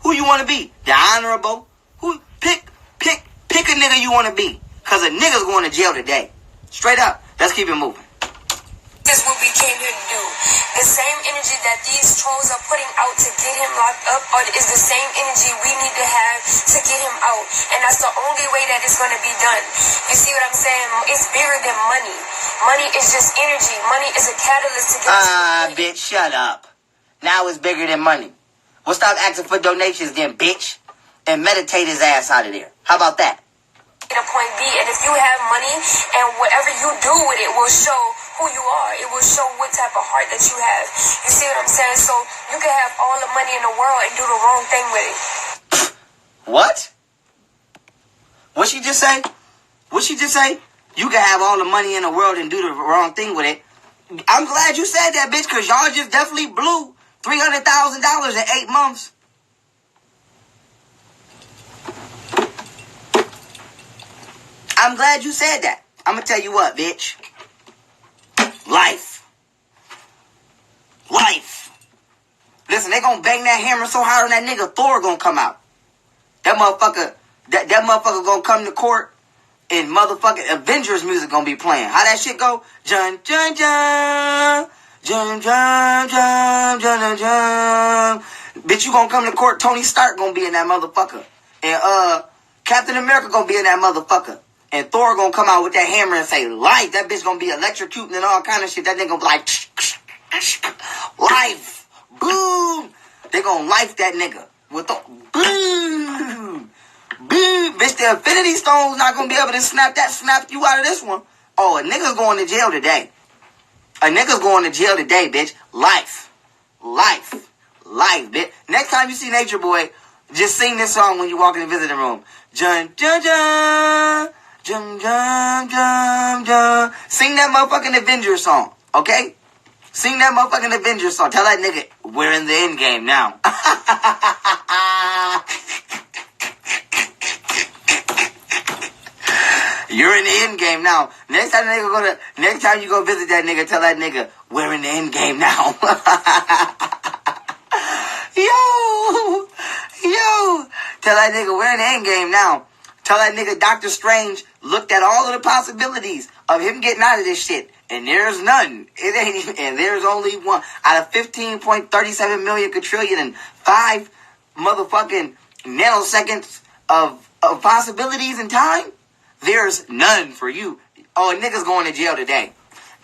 Who you want to be? The Honorable? Who? Pick a nigga you want to be. Because a nigga's going to jail today. Straight up. Let's keep it moving. This is what we came here to do. The same energy that these trolls are putting out to get him locked up is the same energy we need to have to get him out. And that's the only way that it's going to be done. You see what I'm saying? It's bigger than money. Money is just energy. Money is a catalyst to get bitch, shut up. Now it's bigger than money. Well, stop asking for donations then, bitch. And meditate his ass out of there. How about that? To point B, and if you have money and whatever you do with it will show who you are. It will show what type of heart that you have. You see what I'm saying? So you can have all the money in the world and do the wrong thing with it. What? What she just say? What she just say? You can have all the money in the world and do the wrong thing with it. I'm glad you said that, bitch, because y'all just definitely blew $300,000 in 8 months. I'm glad you said that. I'm going to tell you what, bitch. Life. Listen, they going to bang that hammer so hard on that nigga Thor going to come out. That motherfucker going to come to court and motherfucking Avengers music going to be playing. How that shit go? Jun, jun, jun. Jun, jun, jun, jun, jun, jun. Bitch, you going to come to court. Tony Stark going to be in that motherfucker. And Captain America going to be in that motherfucker. And Thor gonna come out with that hammer and say, life. That bitch gonna be electrocuting and all kind of shit. That nigga gonna be like, life. Boom. They gonna life that nigga. With the boom. Boom. Bitch, the Infinity Stone's not gonna be able to snap you out of this one. Oh, a nigga's going to jail today. A nigga's going to jail today, bitch. Life, bitch. Next time you see Natureboy, just sing this song when you walk in the visiting room. Jun, jun, jun. Jum, jum, jum, jum. Sing that motherfucking Avengers song, okay? Sing that motherfucking Avengers song. Tell that nigga, we're in the end game now. You're in the end game now. Next time you go visit that nigga, tell that nigga, we're in the end game now. Yo. Tell that nigga, we're in the end game now. Tell that nigga Doctor Strange looked at all of the possibilities of him getting out of this shit. And there's none. It ain't even, and there's only one. Out of 15.37 million quadrillion and 5 motherfucking nanoseconds of possibilities in time, there's none for you. Oh, a nigga's going to jail today.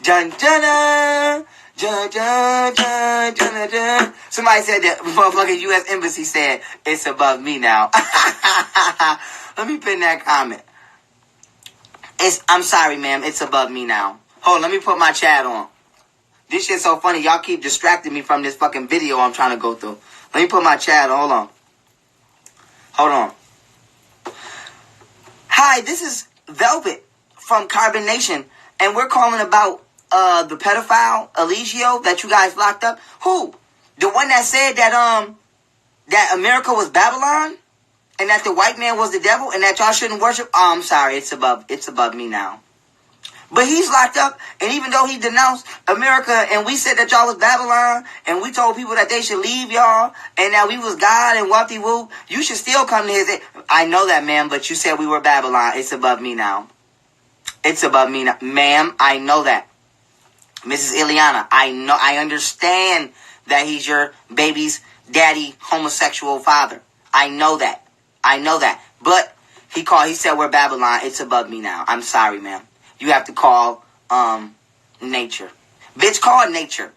Dun, dun, dun. Dun, dun, dun, dun, dun. Somebody said that motherfucking U.S. Embassy said, it's above me now. Let me pin that comment. I'm sorry, ma'am. It's above me now. Hold on, let me put my chat on. This shit's so funny. Y'all keep distracting me from this fucking video I'm trying to go through. Let me put my chat on. Hold on. Hold on. Hi, this is Velvet from CARBONNATION, and we're calling about the pedophile ELIGIO that you guys locked up. Who? The one that said that that America was Babylon and that the white man was the devil and that y'all shouldn't worship. Oh, I'm sorry, it's above me now. But he's locked up, and even though he denounced America and we said that y'all was Babylon and we told people that they should leave y'all and that we was God and whoopty whoop, you should still come to his. I know that, ma'am, but you said we were Babylon. It's above me now. It's above me now. Ma'am, I know that. Mrs. Eliana, I understand that he's your baby's daddy homosexual father. I know that. I know that. But he said we're Babylon. It's above me now. I'm sorry, ma'am. You have to call nature. Bitch, call nature.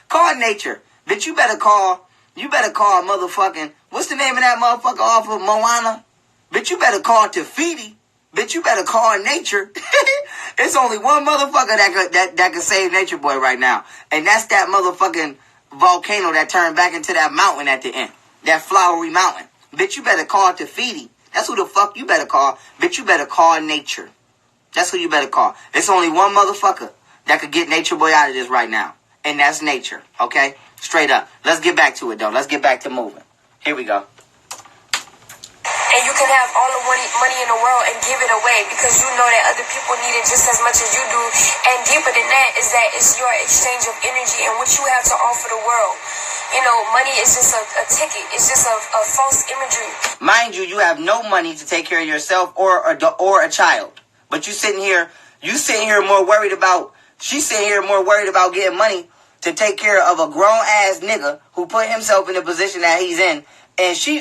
Call nature. Bitch, you better call motherfucking, what's the name of that motherfucker off of Moana? Bitch, you better call Tafiti. Bitch, you better call nature. It's only one motherfucker that can save Natureboy right now. And that's that motherfucking volcano that turned back into that mountain at the end. That flowery mountain. Bitch, you better call Tafiti. That's who the fuck you better call. Bitch, you better call nature. That's who you better call. It's only one motherfucker that could get Natureboy out of this right now. And that's nature. Okay? Straight up. Let's get back to it, though. Let's get back to moving. Here we go. And you can have all the money in the world and give it away because you know that other people need it just as much as you do. And deeper than that is that it's your exchange of energy and what you have to offer the world. You know, money is just a ticket. It's just a false imagery. Mind you, you have no money to take care of yourself or a child. But she's sitting here more worried about getting money to take care of a grown ass nigga who put himself in the position that he's in. And she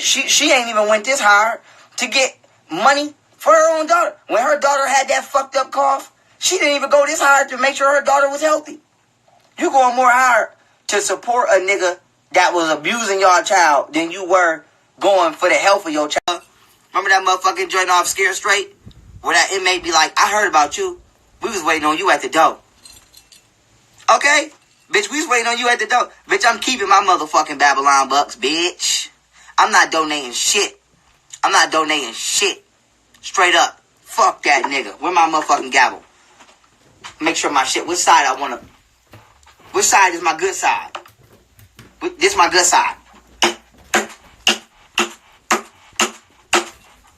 ain't even went this hard to get money for her own daughter. When her daughter had that fucked up cough, she didn't even go this hard to make sure her daughter was healthy. You going more hard to support a nigga that was abusing your child than you were going for the health of your child. Remember that motherfucking joint off Scared Straight? Where that inmate be like, I heard about you. We was waiting on you at the door. Okay? Bitch, we was waiting on you at the door. Bitch, I'm keeping my motherfucking Babylon bucks, bitch. I'm not donating shit. I'm not donating shit. Straight up. Fuck that nigga. Where my motherfucking gavel? Make sure my shit. Which side I wanna... Which side is my good side? This my good side.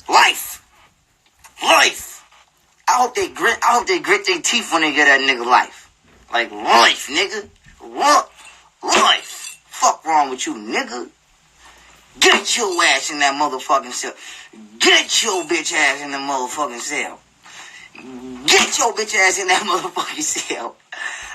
Life. Life. I hope they grit their teeth when they get that nigga life. Like, life, nigga. What? Life. Fuck wrong with you, nigga. Get your ass in that motherfucking cell. Get your bitch ass in the motherfucking cell. Get your bitch ass in that motherfucking cell.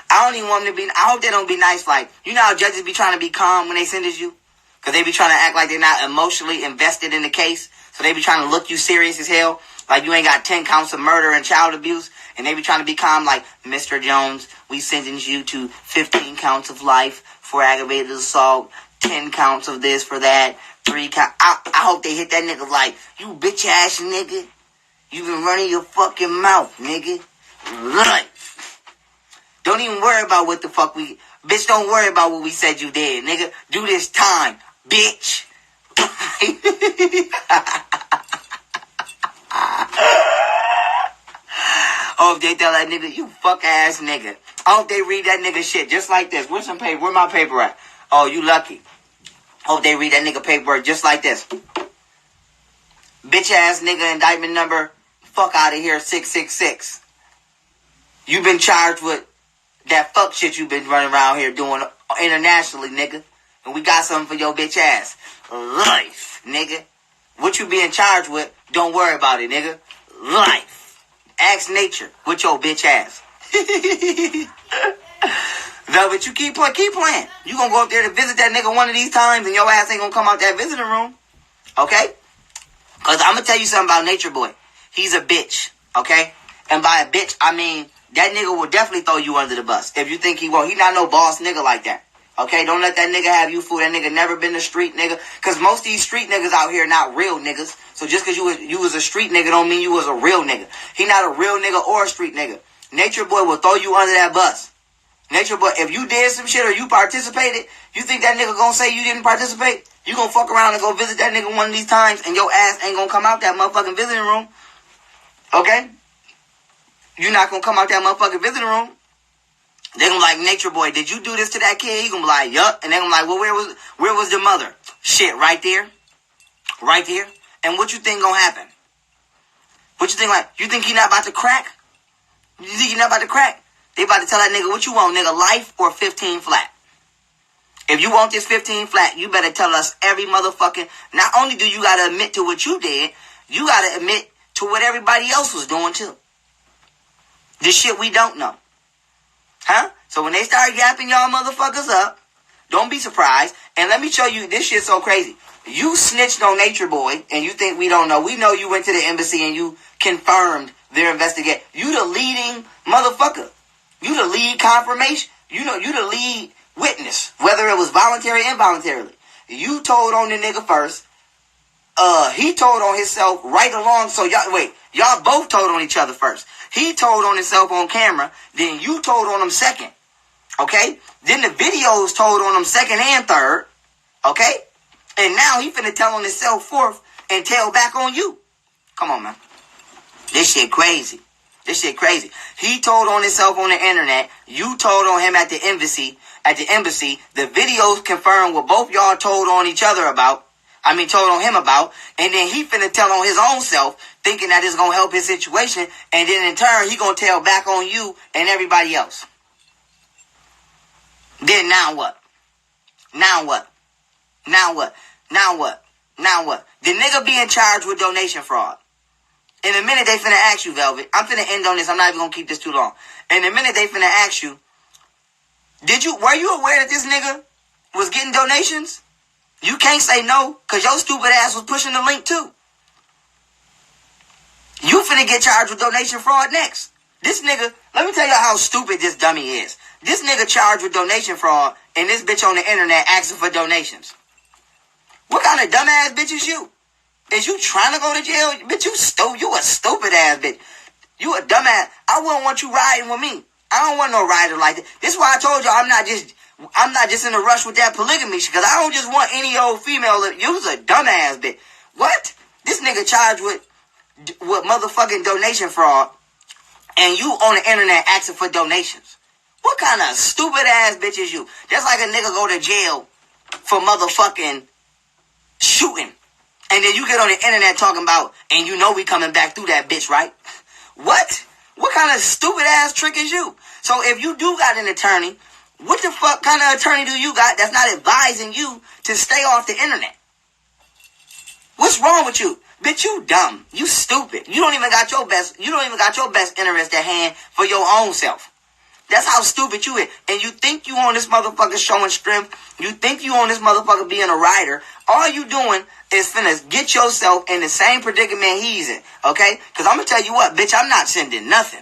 I don't even want them to be... I hope they don't be nice like... You know how judges be trying to be calm when they sentence you? Because they be trying to act like they're not emotionally invested in the case. So they be trying to look you serious as hell. Like you ain't got 10 counts of murder and child abuse. And they be trying to be calm like, Mr. Jones, we sentence you to 15 counts of life for aggravated assault. 10 counts of this for that. 3 counts. I hope they hit that nigga like, you bitch ass nigga. You been running your fucking mouth, nigga. Right. Don't even worry about what the fuck we... Bitch, don't worry about what we said you did, nigga. Do this time, bitch. Oh, if they tell that nigga, you fuck ass nigga. I hope they read that nigga shit just like this. Where's some paper? Where my paper at? Oh, you lucky. Hope they read that nigga paperwork just like this. Bitch ass nigga indictment number, fuck out of here, 666. You been charged with that fuck shit you been running around here doing internationally, nigga. And we got something for your bitch ass. Life, nigga. What you being charged with, don't worry about it, nigga. Life. Ask nature with your bitch ass. Velvet, you keep playing. You gonna go up there to visit that nigga one of these times and your ass ain't gonna come out that visiting room. Okay? Because I'm gonna tell you something about Natureboy. He's a bitch. Okay? And by a bitch, I mean... That nigga will definitely throw you under the bus. If you think he won't. He not no boss nigga like that. Okay? Don't let that nigga have you fool. That nigga never been a street nigga. Because most of these street niggas out here not real niggas. So just because you was a street nigga don't mean you was a real nigga. He not a real nigga or a street nigga. Natureboy will throw you under that bus. NatureBoy, if you did some shit or you participated, you think that nigga gonna say you didn't participate? You gonna fuck around and go visit that nigga one of these times and your ass ain't gonna come out that motherfucking visiting room. Okay? You not gonna come out that motherfucking visiting room. They gonna be like, NatureBoy, did you do this to that kid? He gonna be like, yup. And they gonna be like, well, where was the mother? Shit, right there. Right there. And what you think gonna happen? What you think like? You think he not about to crack? You think he not about to crack? They about to tell that nigga, what you want, nigga, life or 15 flat? If you want this 15 flat, you better tell us every motherfucking... Not only do you gotta admit to what you did, you gotta admit to what everybody else was doing too. The shit we don't know. Huh? So when they start yapping y'all motherfuckers up, don't be surprised. And let me show you, this shit's so crazy. You snitched on NatureBoy, and you think we don't know. We know you went to the embassy and you confirmed their investigation. You the leading motherfucker. You the lead confirmation. You know, you the lead witness, whether it was voluntary or involuntarily. You told on the nigga first. He told on himself right along. So y'all both told on each other first. He told on himself on camera. Then you told on him second. Okay? Then the videos told on him second and third. Okay? And now he finna tell on himself fourth and tell back on you. Come on, man. This shit crazy. This shit crazy. He told on himself on the internet. You told on him at the embassy. At the embassy, the videos confirm what both y'all told on each other about. Told on him about. And then he finna tell on his own self, thinking that it's gonna help his situation. And then in turn, he gonna tell back on you and everybody else. Then now what? Now what? Now what? Now what? Now what? The nigga being charged with donation fraud. In a minute, they finna ask you, Velvet. I'm finna end on this. I'm not even gonna keep this too long. In a minute, they finna ask you, were you aware that this nigga was getting donations? You can't say no, because your stupid ass was pushing the link too. You finna get charged with donation fraud next. This nigga, let me tell you how stupid this dummy is. This nigga charged with donation fraud, and this bitch on the internet asking for donations. What kind of dumbass bitch is you? Is you trying to go to jail? Bitch, you a stupid ass bitch. You a dumbass. I wouldn't want you riding with me. I don't want no rider like that. This is why I told you I'm not just in a rush with that polygamy shit, because I don't just want any old female. You's a dumbass bitch. What? This nigga charged with motherfucking donation fraud, and you on the internet asking for donations. What kind of stupid ass bitch is you? That's like a nigga go to jail for motherfucking shooting. And then you get on the internet talking about, and you know we coming back through that bitch, right? What? What kind of stupid ass trick is you? So if you do got an attorney, what the fuck kind of attorney do you got that's not advising you to stay off the internet? What's wrong with you? Bitch, you dumb. You stupid. You don't even got your best interest at hand for your own self. That's how stupid you is. And you think you on this motherfucker showing strength. You think you on this motherfucker being a rider. All you doing is finna get yourself in the same predicament he's in. Okay? Because I'm going to tell you what, bitch, I'm not sending nothing.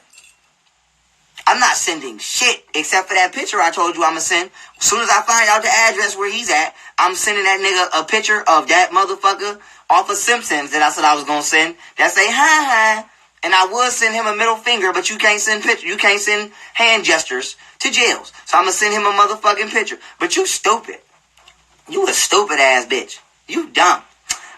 I'm not sending shit except for that picture I told you I'm going to send. As soon as I find out the address where he's at, I'm sending that nigga a picture of that motherfucker off of Simpsons that I said I was going to send. That say, hi. And I would send him a middle finger, but you can't send pictures. You can't send hand gestures to jails. So I'm going to send him a motherfucking picture. But you stupid. You a stupid ass bitch. You dumb.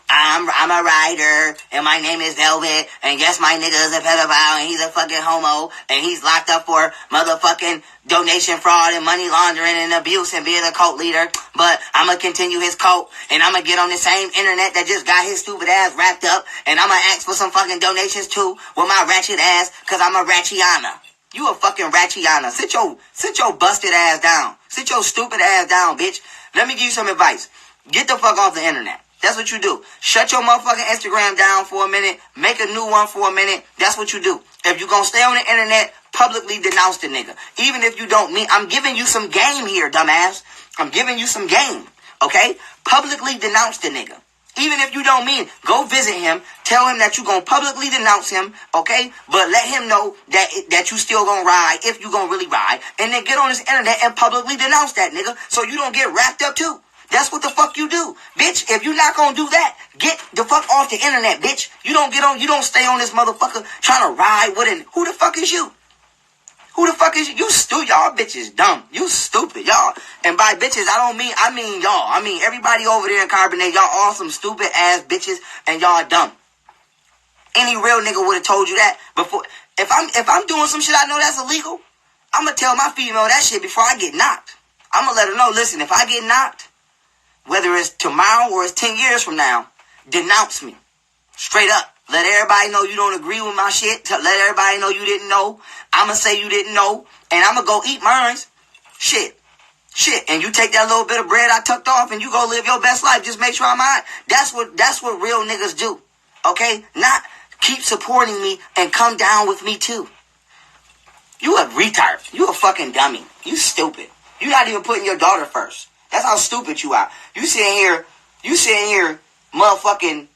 I'm a writer, and my name is Velvet, and yes, my nigga is a pedophile, and he's a fucking homo, and he's locked up for motherfucking donation fraud and money laundering and abuse and being a cult leader, but I'm gonna continue his cult, and I'm gonna get on the same internet that just got his stupid ass wrapped up, and I'm gonna ask for some fucking donations too with my ratchet ass, cause I'm a ratchiana. You a fucking ratchiana. Sit your busted ass down. Sit your stupid ass down, bitch. Let me give you some advice. Get the fuck off the internet. That's what you do. Shut your motherfucking Instagram down for a minute. Make a new one for a minute. That's what you do. If you gonna stay on the internet, publicly denounce the nigga. Even if you don't mean, I'm giving you some game here, dumbass. I'm giving you some game. Okay? Publicly denounce the nigga. Even if you don't mean, go visit him. Tell him that you gonna publicly denounce him. Okay? But let him know that you still gonna ride if you gonna really ride. And then get on this internet and publicly denounce that nigga so you don't get wrapped up too. That's what the fuck you do. Bitch, if you're not gonna do that, get the fuck off the internet, bitch. You don't stay on this motherfucker trying to ride with it. Who the fuck is you? Who the fuck is you? You stupid. Y'all bitches dumb. You stupid. Y'all. And by bitches, I mean y'all. I mean everybody over there in Carbonate. Y'all all some stupid ass bitches and y'all dumb. Any real nigga would have told you that before. If I'm doing some shit I know that's illegal, I'm gonna tell my female that shit before I get knocked. I'm gonna let her know, listen, if I get knocked, whether it's tomorrow or it's 10 years from now, denounce me. Straight up. Let everybody know you don't agree with my shit. Let everybody know you didn't know. I'm going to say you didn't know. And I'm going to go eat mine. Shit. And you take that little bit of bread I tucked off and you go live your best life. Just make sure I'm alright. That's what real niggas do. Okay? Not keep supporting me and come down with me too. You a retard. You a fucking dummy. You stupid. You not even putting your daughter first. That's how stupid you are. You sitting here motherfucking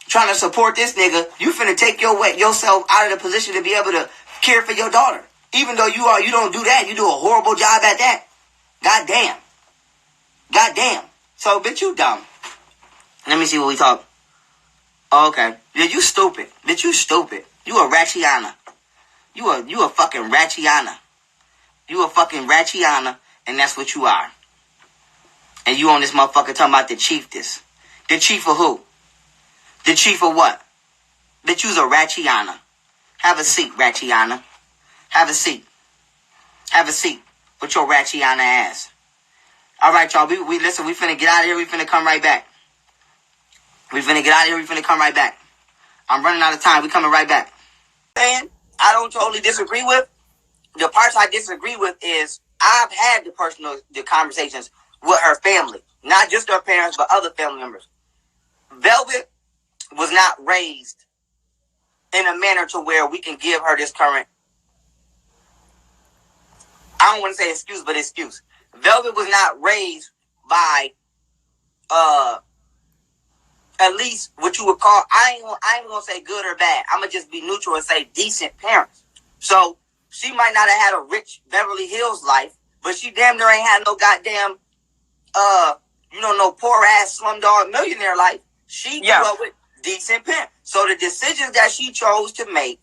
trying to support this nigga. You finna take yourself out of the position to be able to care for your daughter. Even though you don't do that. You do a horrible job at that. Goddamn. So, bitch, you dumb. Let me see what we talk. Oh, okay. Yeah, you stupid. Bitch, you stupid. You a Ratchiana. You a fucking Ratchiana. You a fucking Ratchiana, and that's what you are. And you on this motherfucker talking about the chief this. The chief of who? The chief of what? Bitch, you's a Ratchiana. Have a seat, Ratchiana. Have a seat. Have a seat with your Ratchiana ass. All right, y'all. We listen, we finna get out of here. We finna come right back. We finna get out of here. We finna come right back. I'm running out of time. We coming right back. And I don't totally disagree with. The parts I disagree with is I've had the conversations with her family. Not just her parents, but other family members. Velvet was not raised in a manner to where we can give her this current, I don't want to say excuse, but excuse. Velvet was not raised by, at least what you would call, I ain't gonna say good or bad. I'm gonna just be neutral and say decent parents. So she might not have had a rich Beverly Hills life, but she damn near ain't had no goddamn, no poor ass slumdog millionaire life. She grew up with decent parents. So the decisions that she chose to make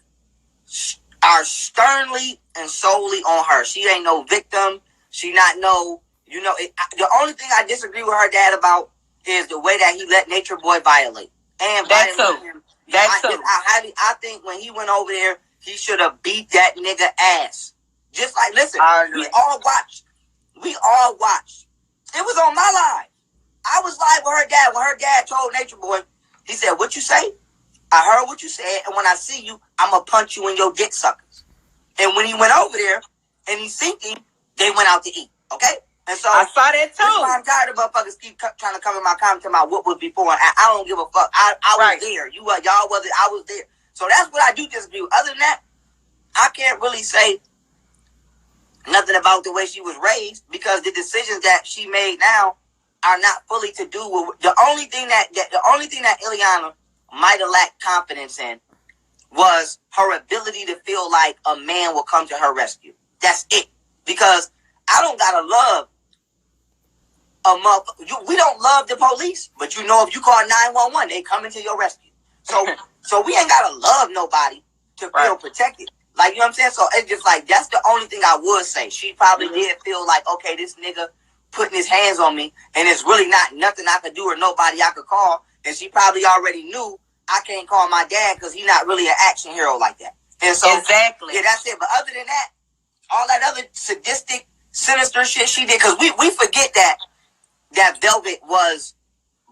are sternly and solely on her. She ain't no victim. She not no, the only thing I disagree with her dad about is the way that he let Natureboy violate. And violate him. I think when he went over there, he should have beat that nigga ass. Just like, listen, we all watched. It was on my live. I was live with her dad. When her dad told Natureboy, he said, what you say? I heard what you said, and when I see you, I'm going to punch you in your dick suckers. And when he went over there, and he seen him, they went out to eat, okay? And so I saw that too. That's why I'm tired of motherfuckers keep trying to cover my comment to my what was before. And I don't give a fuck. I was there. Y'all wasn't. I was there. So that's what I do disagree with. Other than that, I can't really say nothing about the way she was raised because the decisions that she made now are not fully to do with the only thing that Eliana might have lacked confidence in was her ability to feel like a man will come to her rescue. That's it. Because I don't gotta love a motherfucker. We don't love the police, but if you call 911, they coming to your rescue. So we ain't gotta love nobody to feel protected. Like, you know what I'm saying? So it's just like, that's the only thing I would say. She probably did feel like, okay, this nigga putting his hands on me, and it's really not nothing I could do or nobody I could call. And she probably already knew I can't call my dad because he's not really an action hero like that. And so, exactly. Yeah, that's it. But other than that, all that other sadistic, sinister shit she did, because we forget that Velvet was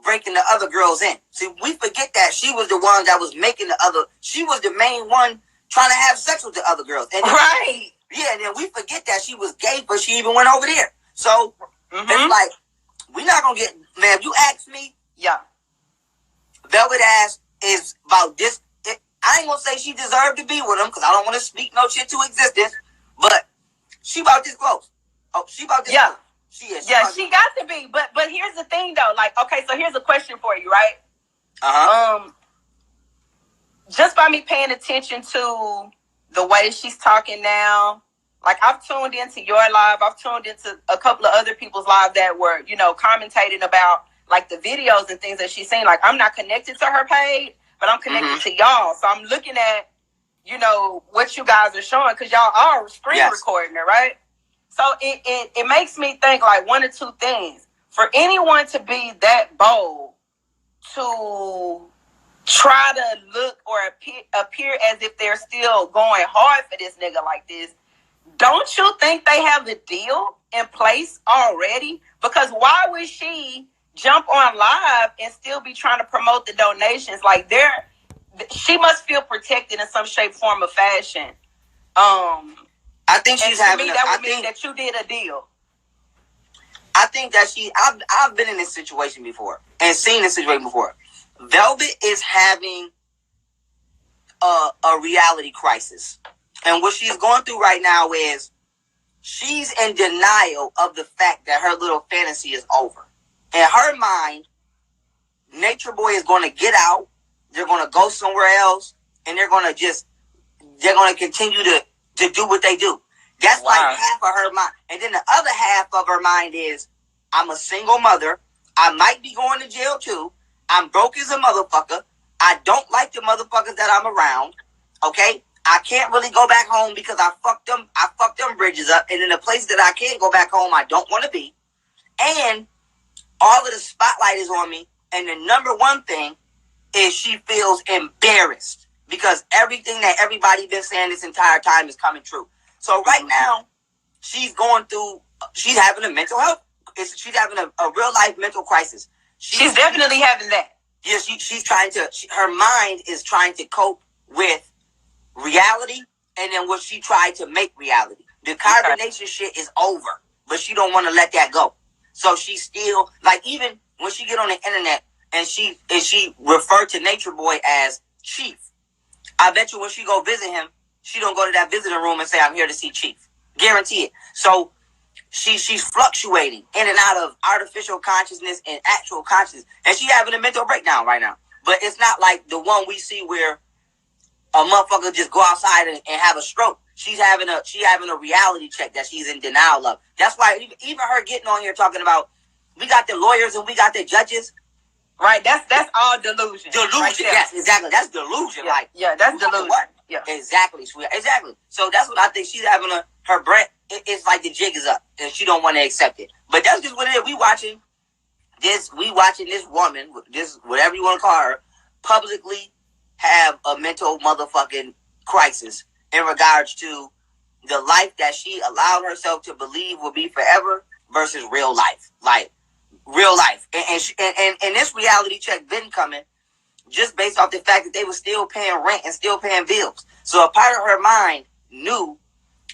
breaking the other girls in. See, we forget that she was the one that was making she was the main one trying to have sex with the other girls. And yeah, and then we forget that she was gay before she even went over there. So, it's like, we're not going to get, man, if you ask me, Velvet ass is about this. I ain't going to say she deserved to be with him, because I don't want to speak no shit to existence, but she about this close. Oh, she about this close. She is. She got to be. But here's the thing, though. Like, okay, so here's a question for you, right? Just by me paying attention to the way she's talking now, like, I've tuned into your live. I've tuned into a couple of other people's lives that were, commentating about, like, the videos and things that she's seen. Like, I'm not connected to her page, but I'm connected to y'all. So I'm looking at you know, what you guys are showing, because y'all are screen recording it, right? So it makes me think like one or two things. For anyone to be that bold to try to look or appear as if they're still going hard for this nigga like this, don't you think they have the deal in place already? Because why would she jump on live and still be trying to promote the donations? Like, she must feel protected in some shape, form, or fashion. I think she's having. That would mean that you did a deal. I think that I've been in this situation before and seen this situation before. Velvet is having a reality crisis, and what she's going through right now is she's in denial of the fact that her little fantasy is over. In her mind, Natureboy is going to get out. They're going to go somewhere else, and they're going to continue to do what they do. That's like half of her mind. And then the other half of her mind is, I'm a single mother. I might be going to jail too. I'm broke as a motherfucker. I don't like the motherfuckers that I'm around. Okay? I can't really go back home because I fucked them bridges up. And in a place that I can't go back home, I don't want to be. And all of the spotlight is on me. And the number one thing is she feels embarrassed because everything that everybody been saying this entire time is coming true. So right now, she's having a mental health. She's having a real life mental crisis. She's definitely having that. Yeah, she's trying to. Her mind is trying to cope with reality, and then what she tried to make reality. The carbonation shit is over, but she don't want to let that go. So she's still like, even when she get on the internet and she referred to Natureboy as Chief. I bet you when she go visit him, she don't go to that visiting room and say, I'm here to see Chief. Guarantee it. So she's fluctuating in and out of artificial consciousness and actual consciousness. And she's having a mental breakdown right now. But it's not like the one we see where a motherfucker just go outside and have a stroke. She's having a reality check that she's in denial of. That's why even her getting on here talking about, we got the lawyers and we got the judges. Right, that's all delusion. Delusion, right, yes, exactly. That's delusion. Yeah, that's delusion. What? Yeah, exactly, sweet. Exactly. So that's what I think she's having her breath. It's like the jig is up, and she don't want to accept it. But that's just what it is. We watching this woman, this whatever you want to call her, publicly have a mental motherfucking crisis in regards to the life that she allowed herself to believe will be forever versus real life, like real life. And this reality check been coming just based off the fact that they were still paying rent and still paying bills. So a part of her mind knew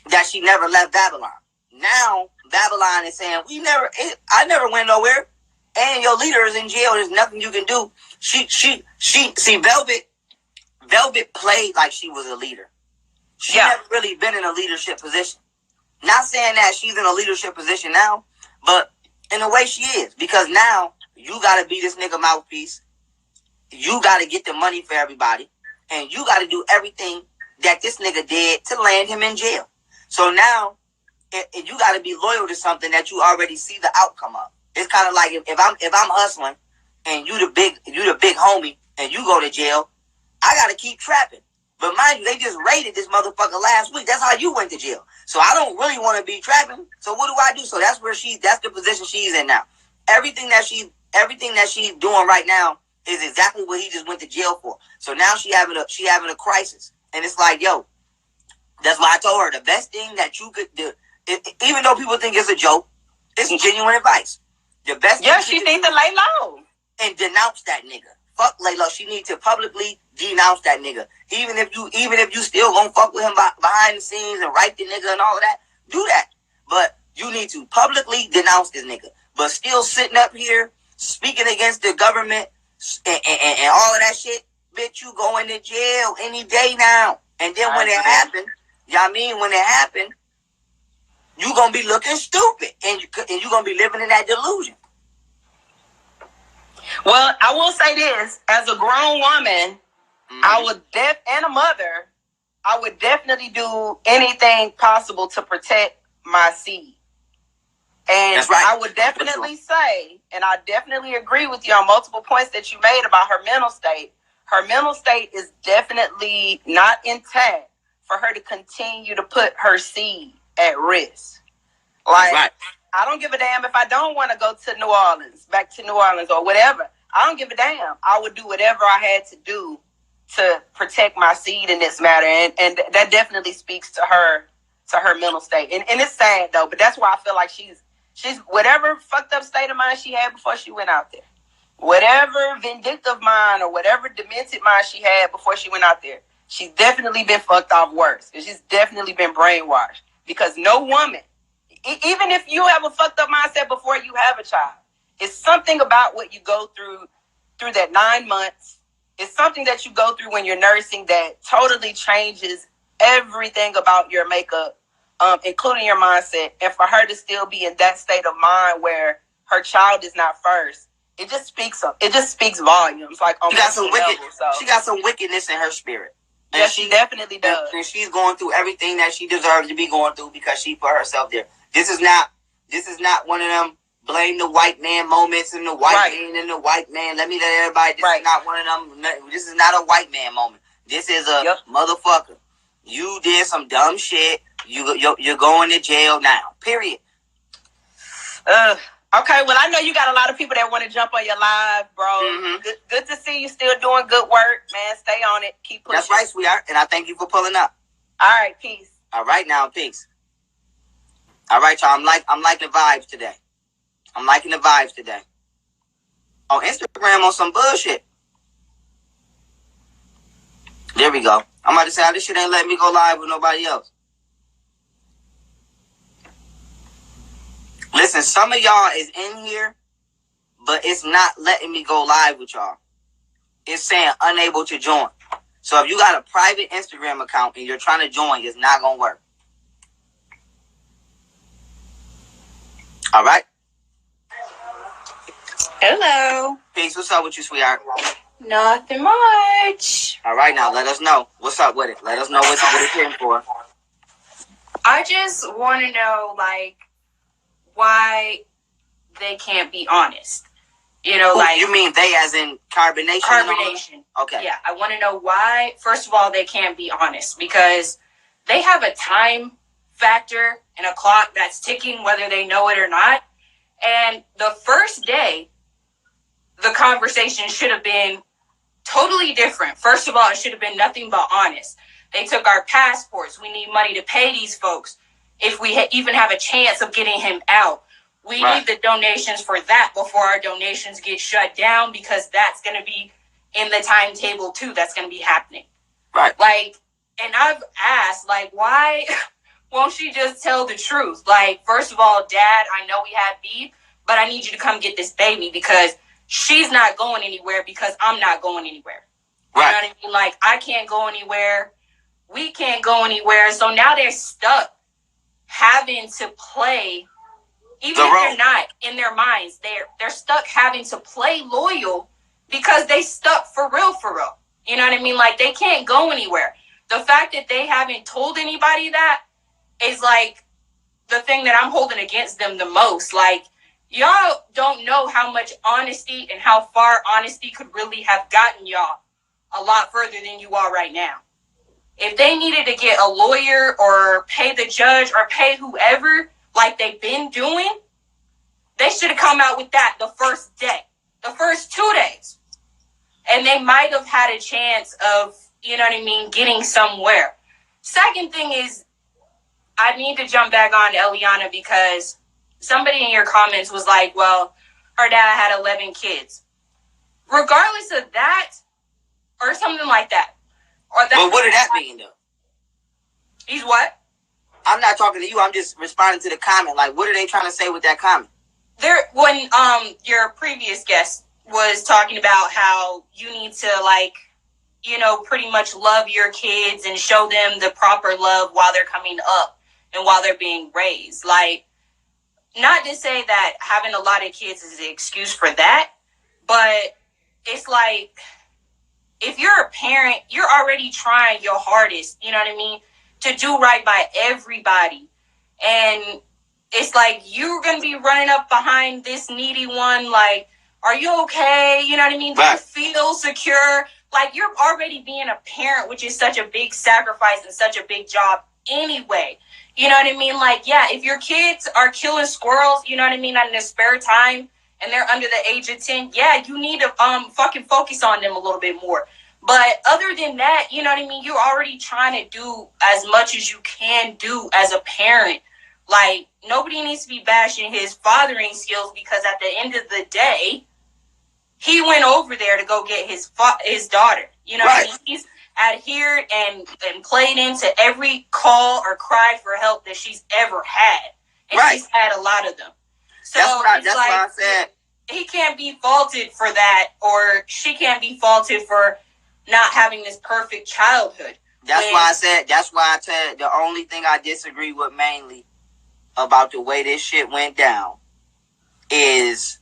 that she never left Babylon. Now Babylon is saying, I never went nowhere, and your leader is in jail. There's nothing you can do. See, Velvet played like she was a leader. She never really been in a leadership position. Not saying that she's in a leadership position now, but in a way she is, because now you got to be this nigga mouthpiece. You got to get the money for everybody, and you got to do everything that this nigga did to land him in jail. So now you got to be loyal to something that you already see the outcome of. It's kind of like if I'm hustling and you the big homie and you go to jail, I got to keep trapping. But mind you, they just raided this motherfucker last week. That's how you went to jail. So I don't really want to be trapping. So what do I do? So that's the position she's in now. Everything that she's doing right now is exactly what he just went to jail for. So now she having a crisis. And it's like, yo, that's why I told her the best thing that you could do, even though people think it's a joke, it's genuine advice. The best thing she needs to lay low and denounce that nigga. Fuck lay low. She needs to publicly denounce that nigga. Even if you still gonna fuck with him behind the scenes and write the nigga and all of that, do that. But you need to publicly denounce this nigga. But still sitting up here speaking against the government and all of that shit, bitch, you going to jail any day now. And then when it happened, when it happened, you gonna be looking stupid, and you gonna be living in that delusion. Well, I will say this: as a grown woman, and a mother, I would definitely do anything possible to protect my seed. And that's right. I would definitely say, and I definitely agree with you on multiple points that you made about her mental state. her mental state is definitely not intact for her to continue to put her seed at risk. Like, right. I don't give a damn if I don't want to go to New Orleans, back to New Orleans or whatever. I don't give a damn. I would do whatever I had to do to protect my seed in this matter. And that definitely speaks to her mental state. And it's sad though, but that's why I feel like she's whatever fucked up state of mind she had before she went out there. Whatever vindictive mind or whatever demented mind she had before she went out there, she's definitely been fucked off worse. And she's definitely been brainwashed. Because no woman, even if you have a fucked up mindset before you have a child, it's something about what you go through that 9 months. It's something that you go through when you're nursing that totally changes everything about your makeup, including your mindset. And for her to still be in that state of mind where her child is not first, it just speaks volumes. Like on she got some wickedness in her spirit. And she definitely does. And she's going through everything that she deserves to be going through because she put herself there. This is not one of them blame the white man moments and the white man and the white man. Let me let everybody. This is not one of them. This is not a white man moment. This is a motherfucker. You did some dumb shit. You're going to jail now. Period. Okay, well, I know you got a lot of people that want to jump on your live, bro. Mm-hmm. Good to see you still doing good work, man. Stay on it. Keep pushing. That's right, sweetheart. And I thank you for pulling up. All right, peace. All right, now, peace. All right, y'all. I'm liking the vibes today. I'm liking the vibes today. On Instagram on some bullshit. There we go. I'm about to say, this shit ain't letting me go live with nobody else. Listen, some of y'all is in here, but it's not letting me go live with y'all. It's saying unable to join. So if you got a private Instagram account and you're trying to join, it's not going to work. All right? Hello. Peace. What's up with you, sweetheart? Nothing much. All right, now let us know. What's up with it? Let us know what it's here for. I just want to know, like, why they can't be honest. You know, like... You mean they as in carbonation? Carbonation. Okay. Yeah, I want to know why, first of all, they can't be honest. Because they have a time factor and a clock that's ticking whether they know it or not. And the first day, the conversation should have been totally different. First of all, it should have been nothing but honest. They took our passports. We need money to pay these folks. If we even have a chance of getting him out, we need the donations for that before our donations get shut down, because that's going to be in the timetable too. That's going to be happening. Right. Like, and I've asked, like, why won't she just tell the truth? Like, first of all, Dad, I know we have beef, but I need you to come get this baby because she's not going anywhere because I'm not going anywhere. Right. You know what I mean? Like, I can't go anywhere. We can't go anywhere. So now they're stuck having to play, even if they're not in their minds, they're stuck having to play loyal because they stuck for real. You know what I mean? Like, they can't go anywhere. The fact that they haven't told anybody that is like the thing that I'm holding against them the most. Like, y'all don't know how much honesty and how far honesty could really have gotten y'all a lot further than you are right now. If they needed to get a lawyer or pay the judge or pay whoever like they've been doing, they should have come out with that the first day, the first 2 days. And they might have had a chance of, you know what I mean, getting somewhere. Second thing is, I need to jump back on to Eliana because somebody in your comments was like, well, her dad had 11 kids. Regardless of that, or something like that. Or that. But what did that mean, though? He's what? I'm not talking to you. I'm just responding to the comment. Like, what are they trying to say with that comment? When your previous guest was talking about how you need to, like, you know, pretty much love your kids and show them the proper love while they're coming up and while they're being raised. Like, not to say that having a lot of kids is an excuse for that, but it's like, if you're a parent, you're already trying your hardest, you know what I mean, to do right by everybody. And it's like, you're going to be running up behind this needy one, like, are you okay? You know what I mean? Do you feel secure? Like, you're already being a parent, which is such a big sacrifice and such a big job anyway. You know what I mean? Like, yeah, if your kids are killing squirrels, you know what I mean, in their spare time, and they're under the age of 10, yeah, you need to fucking focus on them a little bit more. But other than that, you know what I mean, you're already trying to do as much as you can do as a parent. Like, nobody needs to be bashing his fathering skills, because at the end of the day, he went over there to go get his daughter. You know what I mean? He's adhered and played into every call or cry for help that she's ever had. And she's had a lot of them. So that's why I said he can't be faulted for that, or she can't be faulted for not having this perfect childhood. That's why I said the only thing I disagree with mainly about the way this shit went down is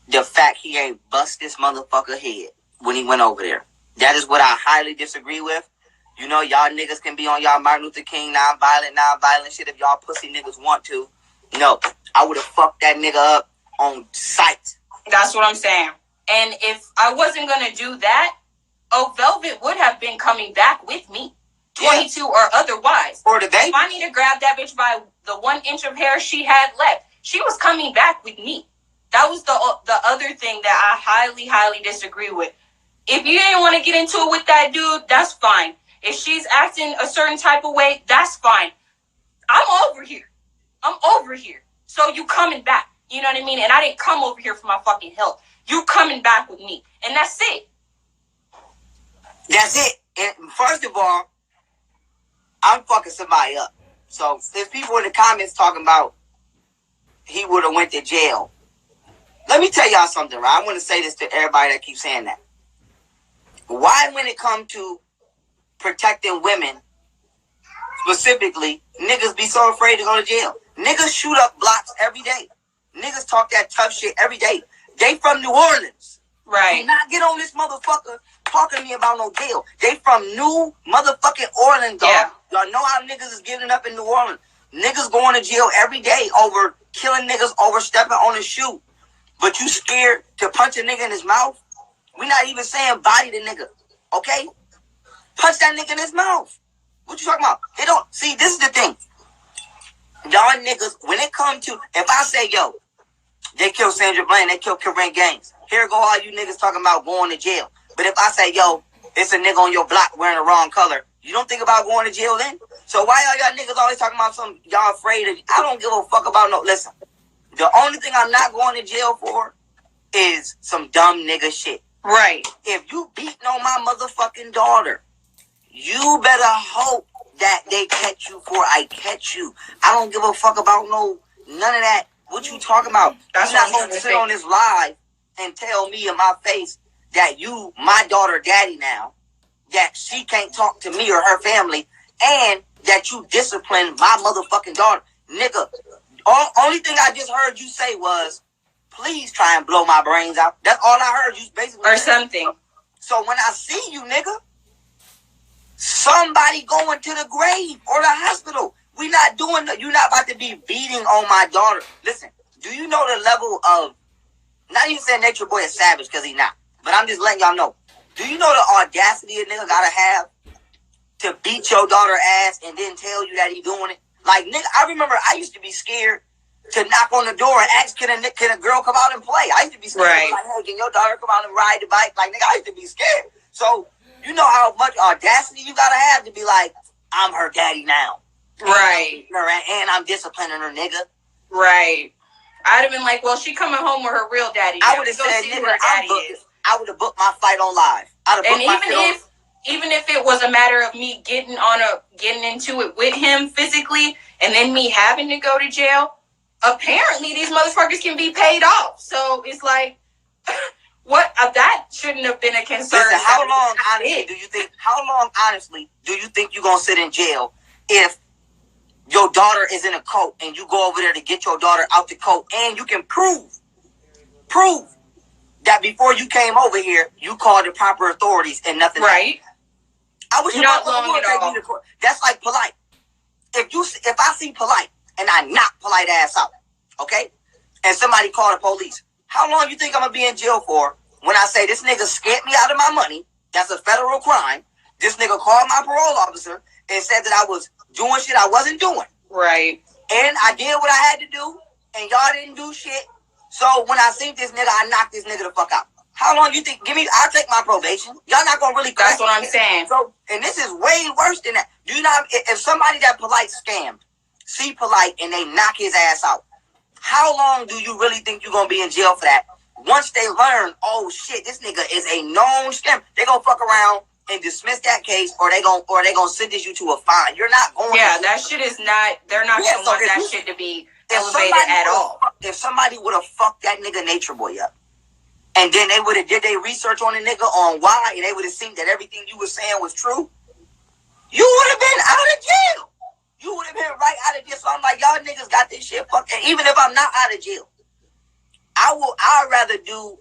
the fact he ain't bust this motherfucker head when he went over there. That is what I highly disagree with. You know, y'all niggas can be on y'all Martin Luther King non-violent shit if y'all pussy niggas want to. No, I would have fucked that nigga up on sight. That's what I'm saying. And if I wasn't going to do that, Velvet would have been coming back with me, 22 or otherwise. Or the baby. If I need to grab that bitch by the 1 inch of hair she had left, she was coming back with me. That was the other thing that I highly, highly disagree with. If you didn't want to get into it with that dude, that's fine. If she's acting a certain type of way, that's fine. I'm over here. So you coming back. You know what I mean? And I didn't come over here for my fucking health. You coming back with me. And that's it. That's it. And first of all, I'm fucking somebody up. So there's people in the comments talking about he would have went to jail. Let me tell y'all something, right? I want to say this to everybody that keeps saying that. Why, when it comes to protecting women, specifically, niggas be so afraid to go to jail? Niggas shoot up blocks every day. Niggas talk that tough shit every day. They from New Orleans. Right. Do not get on this motherfucker talking to me about no jail. They from New motherfucking Orleans, dog. Yeah. Y'all know how niggas is giving up in New Orleans. Niggas going to jail every day over killing niggas, overstepping on a shoe. But you scared to punch a nigga in his mouth? We not even saying body the nigga, okay? Punch that nigga in his mouth. What you talking about? They don't, see, this is the thing. Y'all niggas, when it comes to, if I say, yo, they killed Sandra Bland, they killed Corinne Gaines, here go all you niggas talking about going to jail. But if I say, yo, it's a nigga on your block wearing the wrong color, you don't think about going to jail then? So why y'all niggas always talking about some, y'all afraid of, I don't give a fuck about no, listen. The only thing I'm not going to jail for is some dumb nigga shit. Right. If you beating on my motherfucking daughter, you better hope that they catch you before I catch you. I don't give a fuck about none of that. What you talking about? You're not going to sit on this live and tell me in my face that you, my daughter daddy now, that she can't talk to me or her family, and that you discipline my motherfucking daughter. Nigga, only thing I just heard you say was, please try and blow my brains out. That's all I heard you basically. Or something. So when I see you, nigga, somebody going to the grave or the hospital. We not doing that. You're not about to be beating on my daughter. Listen, do you know the level of, not even saying Natureboy is savage because he not, but I'm just letting y'all know. Do you know the audacity a nigga gotta have to beat your daughter ass and then tell you that he doing it? Like, nigga, I remember I used to be scared to knock on the door and ask, can a girl come out and play? I used to be scared. Right. Like, hey, can your daughter come out and ride the bike? Like, nigga, I used to be scared. So, you know how much audacity you gotta have to be like, I'm her daddy now. Right. And I'm disciplining her, nigga. Right. I'd have been like, well, she coming home with her real daddy. I would have said, nigga, I would have booked my fight on live. And even if it was a matter of me getting into it with him physically, and then me having to go to jail, apparently these motherfuckers can be paid off. So it's like, what? That shouldn't have been a concern. Listen, how long honestly do you think you're gonna sit in jail if your daughter is in a cult and you go over there to get your daughter out the cult, and you can prove that before you came over here, you called the proper authorities and nothing. Right. I wish not long at all. That's like Polite. If I see Polite and I knock Polite ass out, okay, and somebody called the police, how long you think I'm gonna be in jail for when I say this nigga scammed me out of my money That's a federal crime. This nigga called my parole officer and said that I was doing shit I wasn't doing. Right. And I did what I had to do, and y'all didn't do shit. So when I seen this nigga, I knocked this nigga the fuck out. How long you think? I'll take my probation. Y'all not gonna really. That's what I'm saying. So, and this is way worse than that. Do you not? If somebody that polite scammed, see polite, and they knock his ass out, how long do you really think you're gonna be in jail for that? Once they learn, oh shit, this nigga is a known scam, they gonna fuck around and dismiss that case, or they gonna sentence you to a fine. You're not going. Yeah, that shit is not. They're not gonna want that shit to be elevated at all. If somebody would have fucked that nigga Natureboy up, and then they would have did their research on the nigga on why, and they would have seen that everything you were saying was true, you would have been out of jail. You would have been right out of jail. So I'm like, y'all niggas got this shit fucked. And even if I'm not out of jail, I'd rather do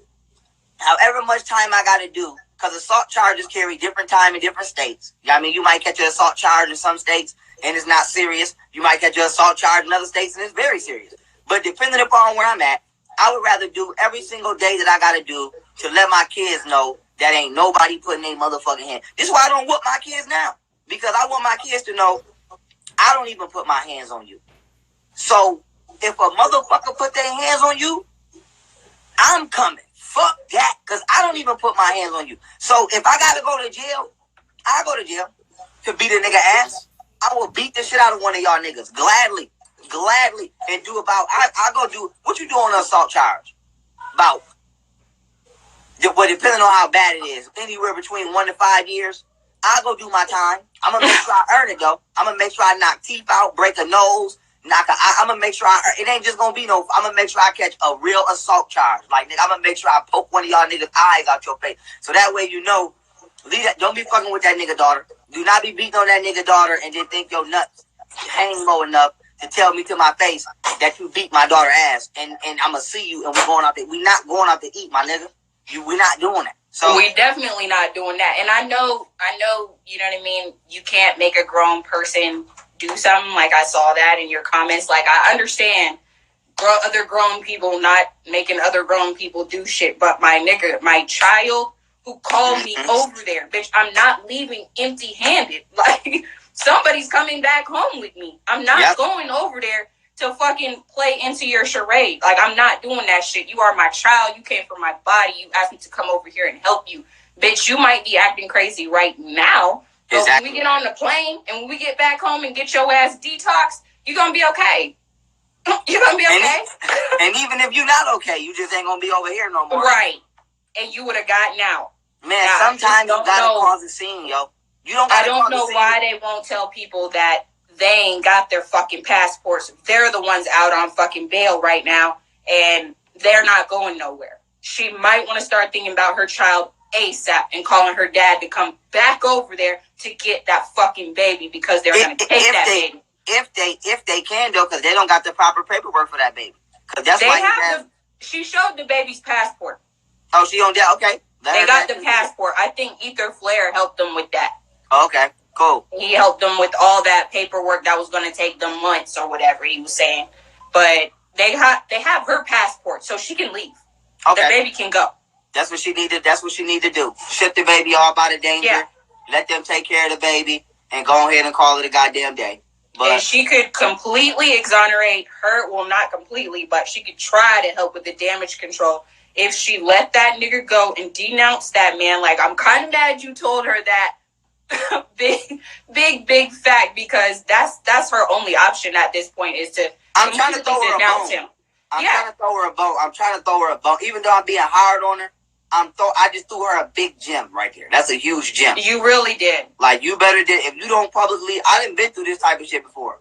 however much time I gotta do. Because assault charges carry different time in different states. You know what I mean? You might catch an assault charge in some states and it's not serious. You might catch an assault charge in other states and it's very serious. But depending upon where I'm at, I would rather do every single day that I got to do to let my kids know that ain't nobody putting their motherfucking hand. This is why I don't whoop my kids now. Because I want my kids to know I don't even put my hands on you. So if a motherfucker put their hands on you, I'm coming. Fuck that, because I don't even put my hands on you. So if I gotta go to jail, I go to jail to beat a nigga ass. I will beat the shit out of one of y'all niggas gladly, and do about. I go do what you do on an assault charge. About, well, depending on how bad it is, anywhere between 1 to 5 years. I go do my time. I'm gonna make sure I earn it though. I'm gonna make sure I knock teeth out, break a nose. I'm gonna make sure it ain't just gonna be no. I'm gonna make sure I catch a real assault charge. Like, nigga, I'm gonna make sure I poke one of y'all niggas' eyes out your face. So that way you know, leave that. Don't be fucking with that nigga daughter. Do not be beating on that nigga daughter and then think your nuts hang low enough to tell me to my face that you beat my daughter ass. And I'm gonna see you and we're going out there. We not going out to eat, my nigga. We're not doing that. So we definitely not doing that. And I know, you know what I mean? You can't make a grown person do something. Like, I saw that in your comments. Like, I understand other grown people not making other grown people do shit, but my nigga, my child who called me over there, bitch, I'm not leaving empty-handed. Like, somebody's coming back home with me. I'm not going over there to fucking play into your charade. Like, I'm not doing that shit. You are my child. You came from my body. You asked me to come over here and help you. Bitch, you might be acting crazy right now, but when we get on the plane and when we get back home and get your ass detoxed, you're going to be okay. You're going to be okay. And even if you're not okay, you just ain't going to be over here no more. Right. And you would have gotten out. Man, now, sometimes you got to cause a scene, yo. You don't I don't know why they won't tell people that they ain't got their fucking passports. They're the ones out on fucking bail right now, and they're not going nowhere. She might want to start thinking about her child ASAP and calling her dad to come back over there to get that fucking baby, because they're going to take that baby. If they can, though, because they don't got the proper paperwork for that baby. Because that's why she showed the baby's passport. Oh, she on that? Okay. They got the passport. I think Ether Flair helped them with that. Okay, cool. He helped them with all that paperwork that was going to take them months or whatever he was saying. But they have her passport, so she can leave. Okay. The baby can go. That's what she needed. That's what she need to do. Ship the baby off out of danger. Yeah. Let them take care of the baby and go ahead and call it a goddamn day. But and she could completely exonerate her. Well, not completely, but she could try to help with the damage control if she let that nigga go and denounce that man. Like, I'm kind of mad you told her that. big fact, because that's her only option at this point is to trying to throw her a bone. I'm trying to throw her a bone. Even though I'm being hard on her, I just threw her a big gem right there. That's a huge gem. You really did. Like, you better did. If you don't publicly, I done been through this type of shit before.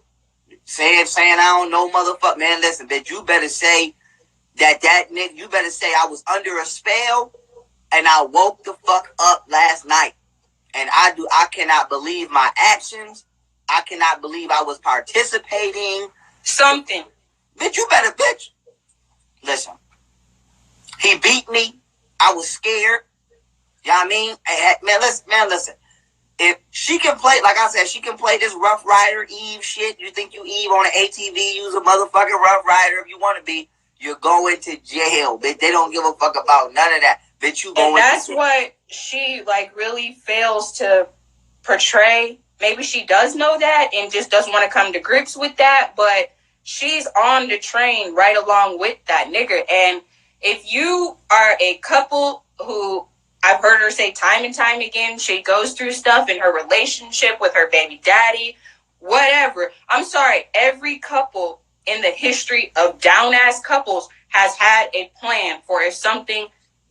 Saying I don't know, motherfucker, man. Listen, bitch, you better say that nigga. You better say I was under a spell and I woke the fuck up last night. And I cannot believe my actions. I cannot believe I was participating. Something. Bitch, you better, bitch. Listen. He beat me. I was scared. You know what I mean? Man, listen. If she can play, like I said, she can play this Rough Rider Eve shit. You think you Eve on an ATV, use a motherfucking Rough Rider if you want to be. You're going to jail, bitch. They don't give a fuck about none of that. bitch, you going. And that's what she like really fails to portray. Maybe she does know that and just doesn't want to come to grips with that, but she's on the train right along with that nigga. And if you are a couple who, I've heard her say time and time again, she goes through stuff in her relationship with her baby daddy, whatever. I'm sorry, every couple in the history of down-ass couples has had a plan for if something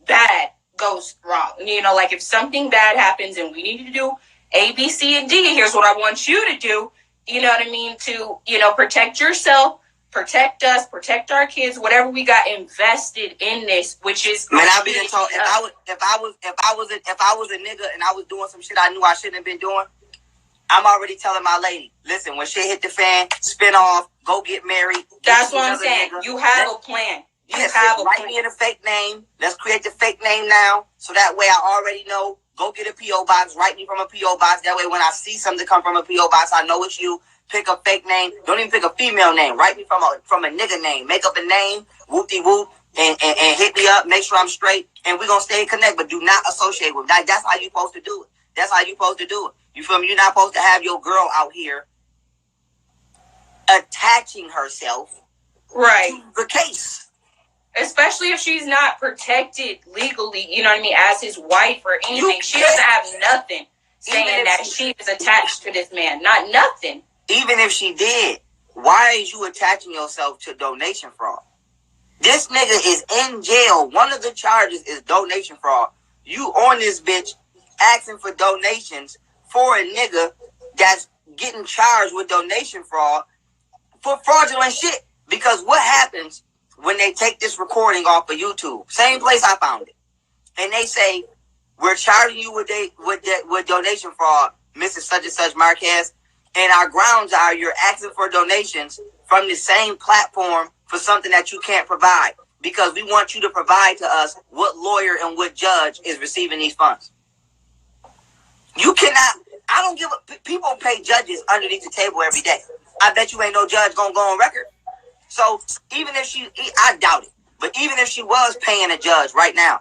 bad goes wrong. You know, like if something bad happens and we need to do A, B, C, and D, here's what I want you to do. You know what I mean? To, you know, protect yourself, protect us, protect our kids, whatever we got invested in this, which is. Man, I've been told if I was a nigga and I was doing some shit I knew I shouldn't have been doing, I'm already telling my lady, listen, when shit hit the fan, spin off, go get married. That's what I'm saying. Nigga. You have a plan. Yes, write me in a fake name. Let's create the fake name now, so that way I already know. Go get a P.O. box. Write me from a P.O. box. That way when I see something come from a P.O. box, I know it's you. Pick a fake name. Don't even pick a female name. Write me from a nigga name. Make up a name, whoop-de-whoop, and hit me up. Make sure I'm straight, and we're going to stay connected, but do not associate with that. That's how you're supposed to do it. That's how you're supposed to do it. You feel me? You're not supposed to have your girl out here attaching herself to the case. Especially if she's not protected legally, you know what I mean, as his wife or anything. She doesn't have nothing saying that she is attached to this man. Not nothing. Even if she did, why is you attaching yourself to donation fraud? This nigga is in jail. One of the charges is donation fraud. You on this bitch asking for donations for a nigga that's getting charged with donation fraud for fraudulent shit. Because what happens when they take this recording off of YouTube? Same place I found it. And they say, we're charging you with donation fraud, Mrs. Such and Such Marquez. And our grounds are you're asking for donations from the same platform for something that you can't provide. Because we want you to provide to us what lawyer and what judge is receiving these funds. You cannot, I don't give a, people pay judges underneath the table every day. I bet you ain't no judge gonna go on record. So even if I doubt it, but even if she was paying a judge right now,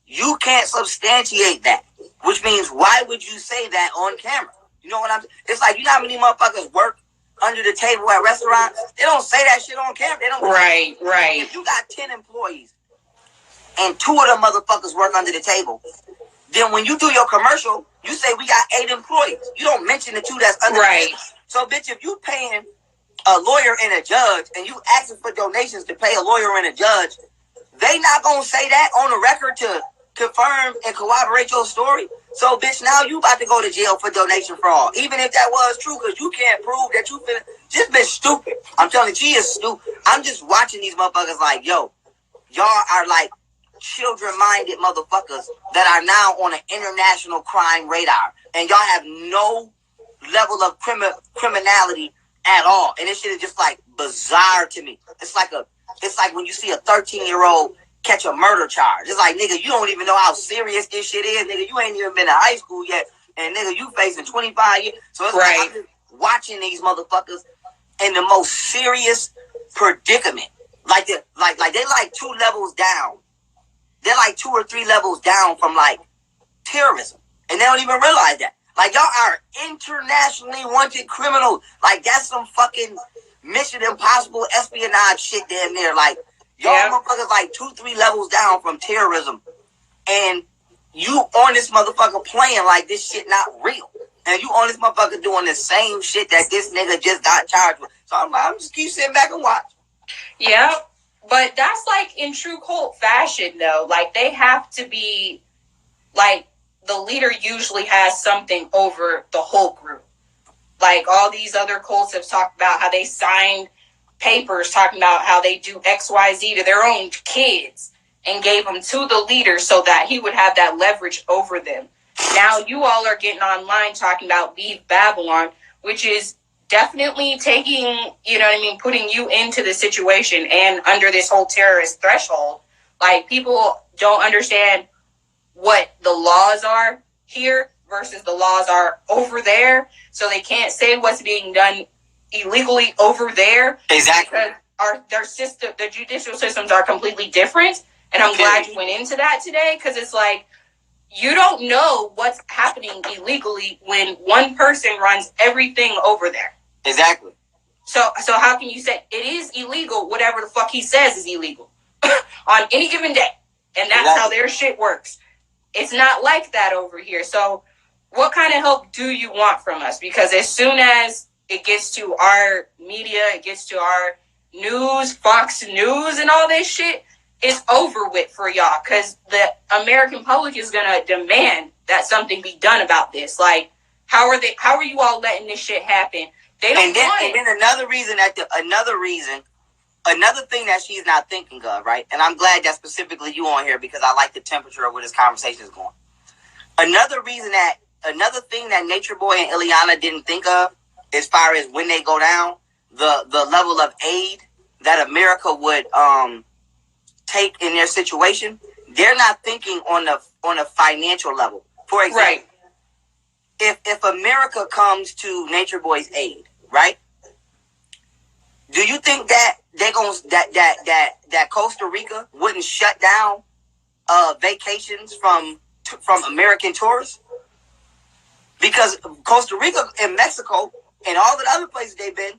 you can't substantiate that. Which means, why would you say that on camera? You know what I'm saying? It's like, you know how many motherfuckers work under the table at restaurants? They don't say that shit on camera. They don't. Right. If you got 10 employees and 2 of them motherfuckers work under the table, then when you do your commercial, you say we got 8 employees. You don't mention the 2 that's under the table. So, bitch, if you paying a lawyer and a judge, and you asking for donations to pay a lawyer and a judge, they not gonna say that on the record to confirm and corroborate your story. So, bitch, now you about to go to jail for donation fraud, even if that was true, because you can't prove that you finna. This bitch stupid. I'm telling you, she is stupid. I'm just watching these motherfuckers like, yo, y'all are like children-minded motherfuckers that are now on an international crime radar, and y'all have no level of criminality at all. And this shit is just like bizarre to me. It's like when you see a 13-year-old catch a murder charge. It's like, nigga, you don't even know how serious this shit is, nigga. You ain't even been to high school yet, and nigga, you facing 25 years. So it's like, I'm just watching these motherfuckers in the most serious predicament. Like they like 2 levels down. They're like 2 or 3 levels down from like terrorism, and they don't even realize that. Like, y'all are internationally wanted criminals. Like, that's some fucking Mission Impossible espionage shit damn near. Like, y'all motherfuckers like 2-3 levels down from terrorism. And you on this motherfucker playing like this shit not real. And you on this motherfucker doing the same shit that this nigga just got charged with. So I'm just keep sitting back and watch. Yeah, but that's like in true cult fashion, though. Like, they have to be, like, the leader usually has something over the whole group. Like, all these other cults have talked about how they signed papers talking about how they do XYZ to their own kids and gave them to the leader so that he would have that leverage over them. Now you all are getting online talking about Leave Babylon, which is definitely taking, you know what I mean, putting you into the situation and under this whole terrorist threshold. Like, people don't understand what the laws are here versus the laws are over there. So they can't say what's being done illegally over there. Exactly. Because their judicial systems are completely different. And I'm glad you went into that today, because it's like, you don't know what's happening illegally when one person runs everything over there. Exactly. So how can you say it is illegal, whatever the fuck he says is illegal on any given day? And that's how their shit works. It's not like that over here. So what kind of help do you want from us? Because as soon as it gets to our media, it gets to our news, Fox News and all this shit, it's over with for y'all. Because the American public is going to demand that something be done about this. Like, how are you all letting this shit happen? They don't want it. And then another thing that she's not thinking of, right? And I'm glad that specifically you on here, because I like the temperature of where this conversation is going. Another thing that Natureboy and Eliana didn't think of, as far as when they go down, the level of aid that America would take in their situation, they're not thinking on a financial level. For example, if America comes to Natureboy's aid, right? Do you think that that Costa Rica wouldn't shut down vacations from American tourists? Because Costa Rica and Mexico and all the other places they've been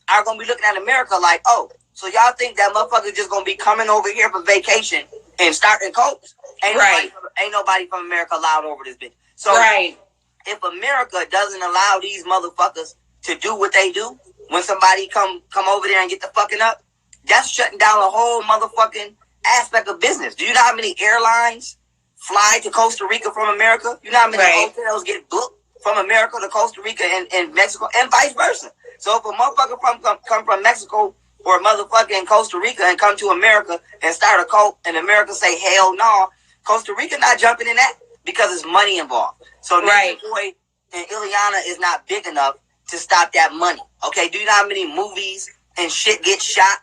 are going to be looking at America like, oh, so y'all think that motherfucker just going to be coming over here for vacation and starting coats? Ain't nobody from America allowed over this bitch. So if America doesn't allow these motherfuckers to do what they do, when somebody come over there and get the fucking up, that's shutting down a whole motherfucking aspect of business. Do you know how many airlines fly to Costa Rica from America? You know how many hotels get booked from America to Costa Rica and Mexico, and vice versa? So if a motherfucker come from Mexico or motherfucking Costa Rica and come to America and start a cult, and America say hell no, Costa Rica not jumping in that, because it's money involved. So Natureboy and Eliana is not big enough to stop that money. Okay, do you know how many movies and shit get shot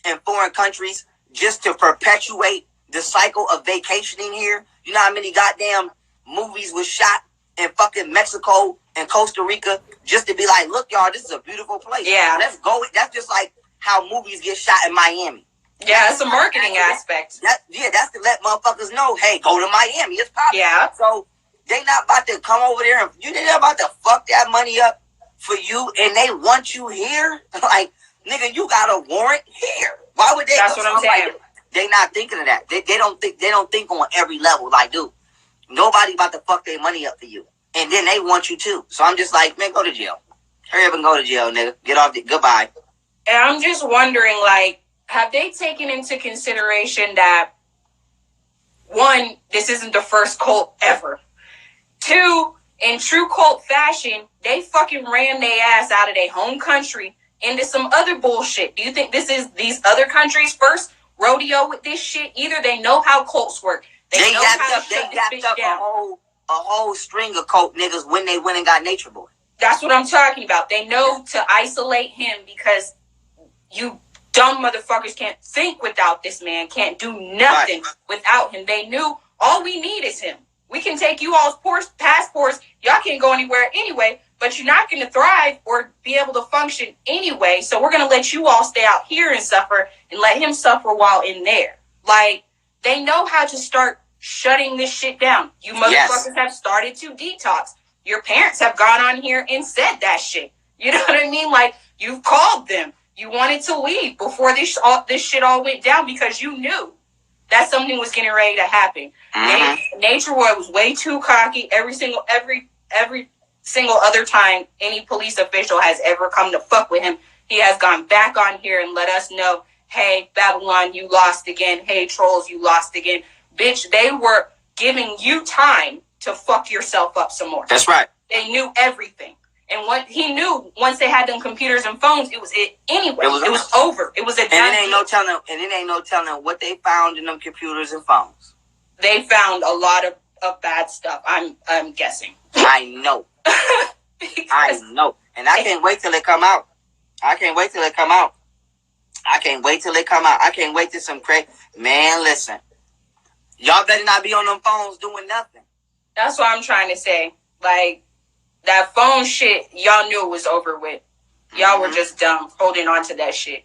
in foreign countries just to perpetuate the cycle of vacationing here? You know how many goddamn movies was shot in fucking Mexico and Costa Rica just to be like, look, y'all, this is a beautiful place. Yeah. Let's go. That's just like how movies get shot in Miami. Yeah, it's a marketing aspect. That's to let motherfuckers know, hey, go to Miami. It's popular. Yeah. So they not about to come over there and they're about to fuck that money up for you, and they want you here. Like, nigga, you got a warrant here. Why would they? That's what I'm saying. They not thinking of that. They don't think on every level. Like, dude, nobody about to fuck their money up for you, and then they want you too. So I'm just like, man, go to jail. Hurry up and go to jail, nigga. Get off the goodbye. And I'm just wondering, like, have they taken into consideration that, one, this isn't the first cult ever. Two, in true cult fashion, they fucking ran their ass out of their home country into some other bullshit. Do you think this is these other countries' first rodeo with this shit? Either they know how cults work. They know how to shut this bitch down. A whole string of cult niggas when they went and got Natureboy. That's what I'm talking about. They know to isolate him because you dumb motherfuckers can't think without this man, can't do nothing without him. They knew all we need is him. We can take you all's passports. Y'all can't go anywhere anyway, but you're not going to thrive or be able to function anyway. So we're going to let you all stay out here and suffer and let him suffer while in there. Like, they know how to start shutting this shit down. You motherfuckers have started to detox. Your parents have gone on here and said that shit. You know what I mean? Like, you've called them. You wanted to leave before this shit all went down because you knew that something was getting ready to happen. Natureboy was way too cocky every single other time any police official has ever come to fuck with him. He has gone back on here and let us know, hey, Babylon, you lost again. Hey, trolls, you lost again. Bitch, they were giving you time to fuck yourself up some more. That's right. They knew everything. And what he knew, once they had them computers and phones, it was it anyway. It was over. It was a done and it ain't no telling what they found in them computers and phones. They found a lot of bad stuff. I'm guessing. I know. I know. And I can't wait till it come out. I can't wait till it come out. I can't wait till some crazy man. Listen, y'all better not be on them phones doing nothing. That's what I'm trying to say. Like, that phone shit, y'all knew it was over with. Y'all were just dumb holding on to that shit.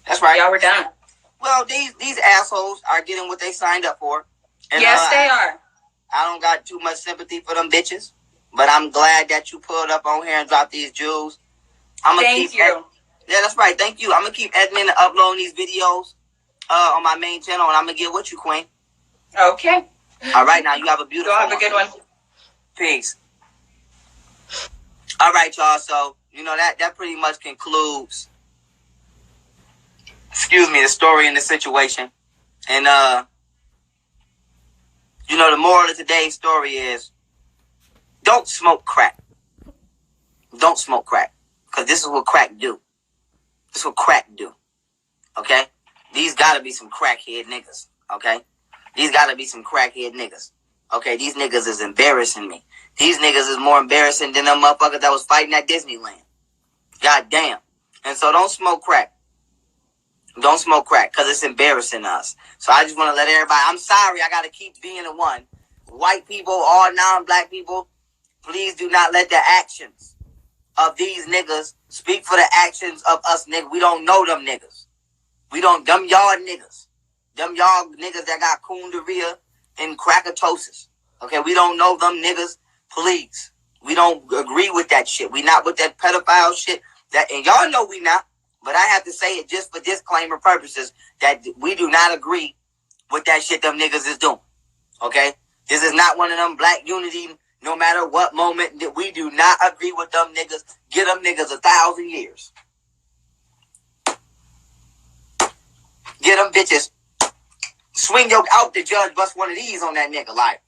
That's right. Y'all were done. Well, these assholes are getting what they signed up for. And, yes, they are. I don't got too much sympathy for them bitches, but I'm glad that you pulled up on here and dropped these jewels. Thank you. Yeah, that's right. Thank you. I'm gonna keep editing and uploading these videos on my main channel, and I'm gonna get with you, Queen. Okay. All right, now you have a beautiful Go have a good one. Peace. All right, y'all. So that pretty much concludes. Excuse me, the story and the situation, and the moral of today's story is: don't smoke crack. Don't smoke crack, because this is what crack do. This is what crack do. Okay, these gotta be some crackhead niggas. Okay, these gotta be some crackhead niggas. Okay, these niggas is embarrassing me. These niggas is more embarrassing than them motherfuckers that was fighting at Disneyland. God damn. And so don't smoke crack. Don't smoke crack, because it's embarrassing us. So I just want to let everybody, I'm sorry I got to keep being the one. White people, all non-black people, please do not let the actions of these niggas speak for the actions of us niggas. We don't know them niggas. Them y'all niggas. Them y'all niggas that got coondaria and crackatosis. Okay, we don't know them niggas. Please. We don't agree with that shit. We not with that pedophile shit. And y'all know we not. But I have to say it just for disclaimer purposes that we do not agree with that shit them niggas is doing. Okay? This is not one of them black unity, no matter what moment, that we do not agree with them niggas. Give them niggas 1,000 years. Get them bitches. Swing your out the judge, bust one of these on that nigga. Like,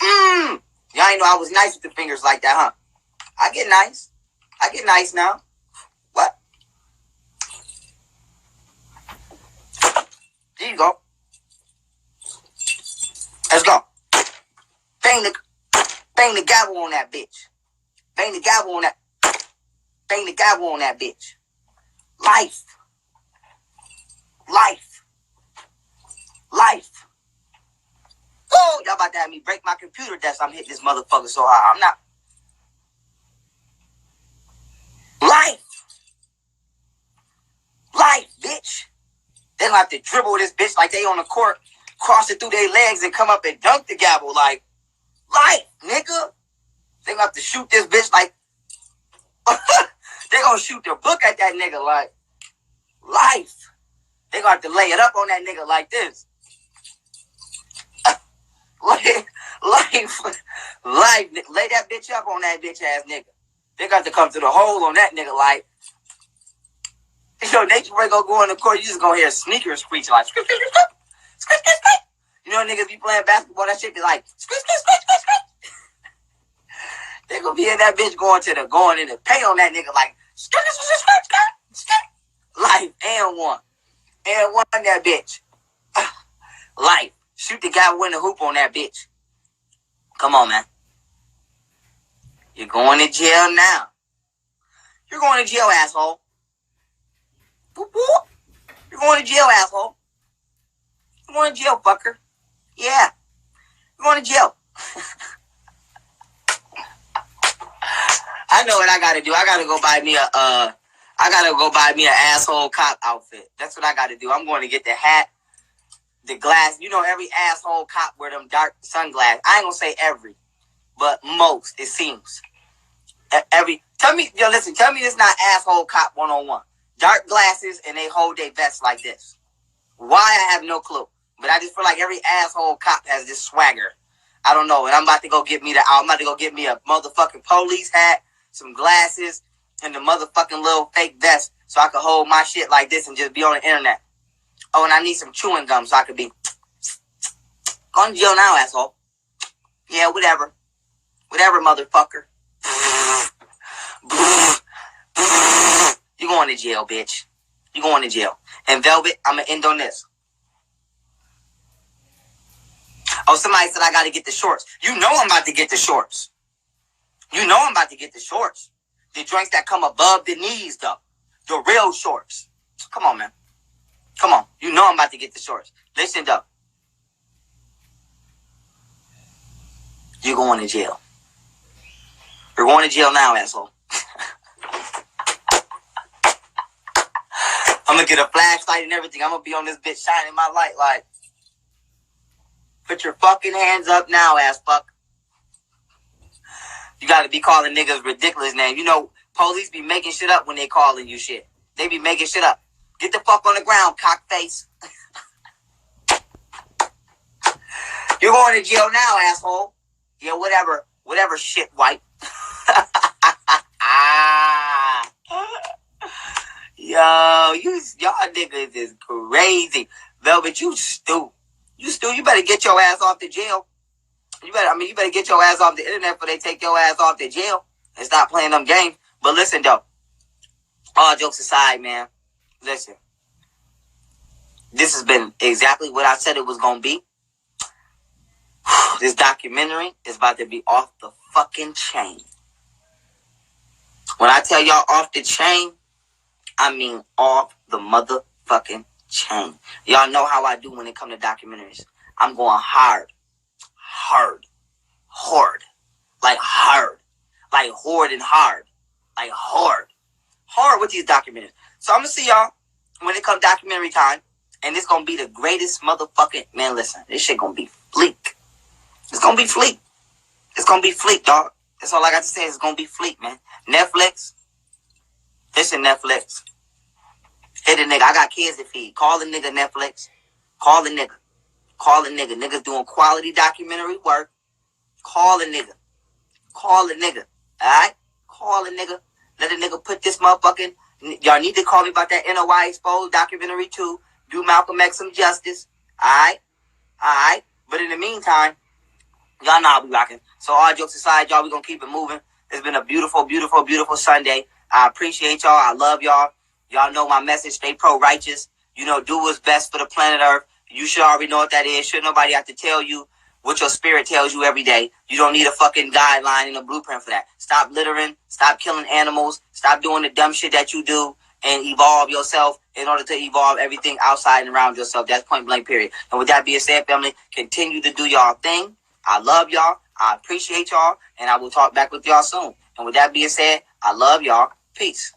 y'all ain't know I was nice with the fingers like that, huh? I get nice. I get nice now. What? There you go. Let's go. Bang the gavel on that bitch. Bang the gavel on that. Bang the gavel on that bitch. Life. Life. Life. Oh, y'all about to have me break my computer desk. I'm hitting this motherfucker so hard. I'm not. Life. Life, bitch. They don't have to dribble this bitch like they on the court, cross it through their legs and come up and dunk the gavel like, life, nigga. They gonna have to shoot this bitch like, they gonna shoot their book at that nigga like, life. They gonna have to lay it up on that nigga like this. Life. Lay that bitch up on that bitch ass nigga. They got to come to the hole on that nigga like, Natureboy gonna go in the court, you just gonna hear sneakers screech like, screech, screech, screech, screech, screech, screech. You know niggas be playing basketball, that shit be like, screech, screech, screech, screech, screech. They gonna be in that bitch going in the paint on that nigga like, screech, screech, screech, screech, screech. Life, and one that bitch. Life. Shoot the guy with the hoop on that bitch. Come on, man. You're going to jail now. You're going to jail, asshole. Boop, boop. You're going to jail, asshole. You're going to jail, fucker. Yeah. You're going to jail. I know what I gotta do. I gotta go buy me an asshole cop outfit. That's what I gotta do. I'm going to get the hat, the glass. You know, every asshole cop wear them dark sunglasses. I ain't gonna say every, but most, it seems. Tell me this not asshole cop 101. Dark glasses and they hold their vest like this. Why, I have no clue. But I just feel like every asshole cop has this swagger. I don't know. And I'm about to go get me a motherfucking police hat, some glasses, and the motherfucking little fake vest so I can hold my shit like this and just be on the internet. Oh, and I need some chewing gum so I could be going to jail now, asshole. Yeah, whatever. Whatever, motherfucker. You going to jail, bitch. You going to jail. And Velvet, I'm going to end on this. Oh, somebody said I got to get the shorts. You know I'm about to get the shorts. You know I'm about to get the shorts. The joints that come above the knees, though. The real shorts. Come on, man. Come on. You know I'm about to get the shorts. Listen, though. You're going to jail. You're going to jail now, asshole. I'm gonna get a flashlight and everything. I'm gonna be on this bitch shining my light like, put your fucking hands up now, ass fuck. You gotta be calling niggas ridiculous names. You know, police be making shit up when they calling you shit. They be making shit up. Get the fuck on the ground, cockface. You're going to jail now, asshole. Yeah, whatever, shit white. Yo, y'all niggas is crazy. Velvet, you stupid. You better get your ass off the jail. You better get your ass off the internet before they take your ass off the jail and stop playing them games. But listen, though. All jokes aside, man. Listen. This has been exactly what I said it was going to be. This documentary is about to be off the fucking chain. When I tell y'all off the chain, I mean off the motherfucking chain. Y'all know how I do when it comes to documentaries. I'm going hard. Like hard. Like horde and hard. Like hard. Hard with these documentaries. So I'm going to see y'all when it comes documentary time. And it's going to be the greatest motherfucking... Man, listen. This shit going to be fleek. It's going to be fleek. It's going to be fleek, dog. That's all I got to say. It's going to be fleek, man. Netflix. Listen, Netflix. Hit a nigga. I got kids to feed. Call the nigga, Netflix. Call the nigga. Call the nigga. Niggas doing quality documentary work. Call the nigga. Call the nigga. Alright? Call the nigga. Let the nigga put this motherfucking... Y'all need to call me about that NOI Exposed documentary too. Do Malcolm X some justice. Alright? Alright? But in the meantime, y'all know how we rocking. So all jokes aside, y'all, we gonna keep it moving. It's been a beautiful, beautiful, beautiful Sunday. I appreciate y'all. I love y'all. Y'all know my message. Stay pro-righteous. You know, do what's best for the planet Earth. You should already know what that is. Should nobody have to tell you what your spirit tells you every day. You don't need a fucking guideline and a blueprint for that. Stop littering. Stop killing animals. Stop doing the dumb shit that you do. And evolve yourself in order to evolve everything outside and around yourself. That's point blank, period. And with that being said, family, continue to do y'all thing. I love y'all. I appreciate y'all. And I will talk back with y'all soon. And with that being said, I love y'all. Peace.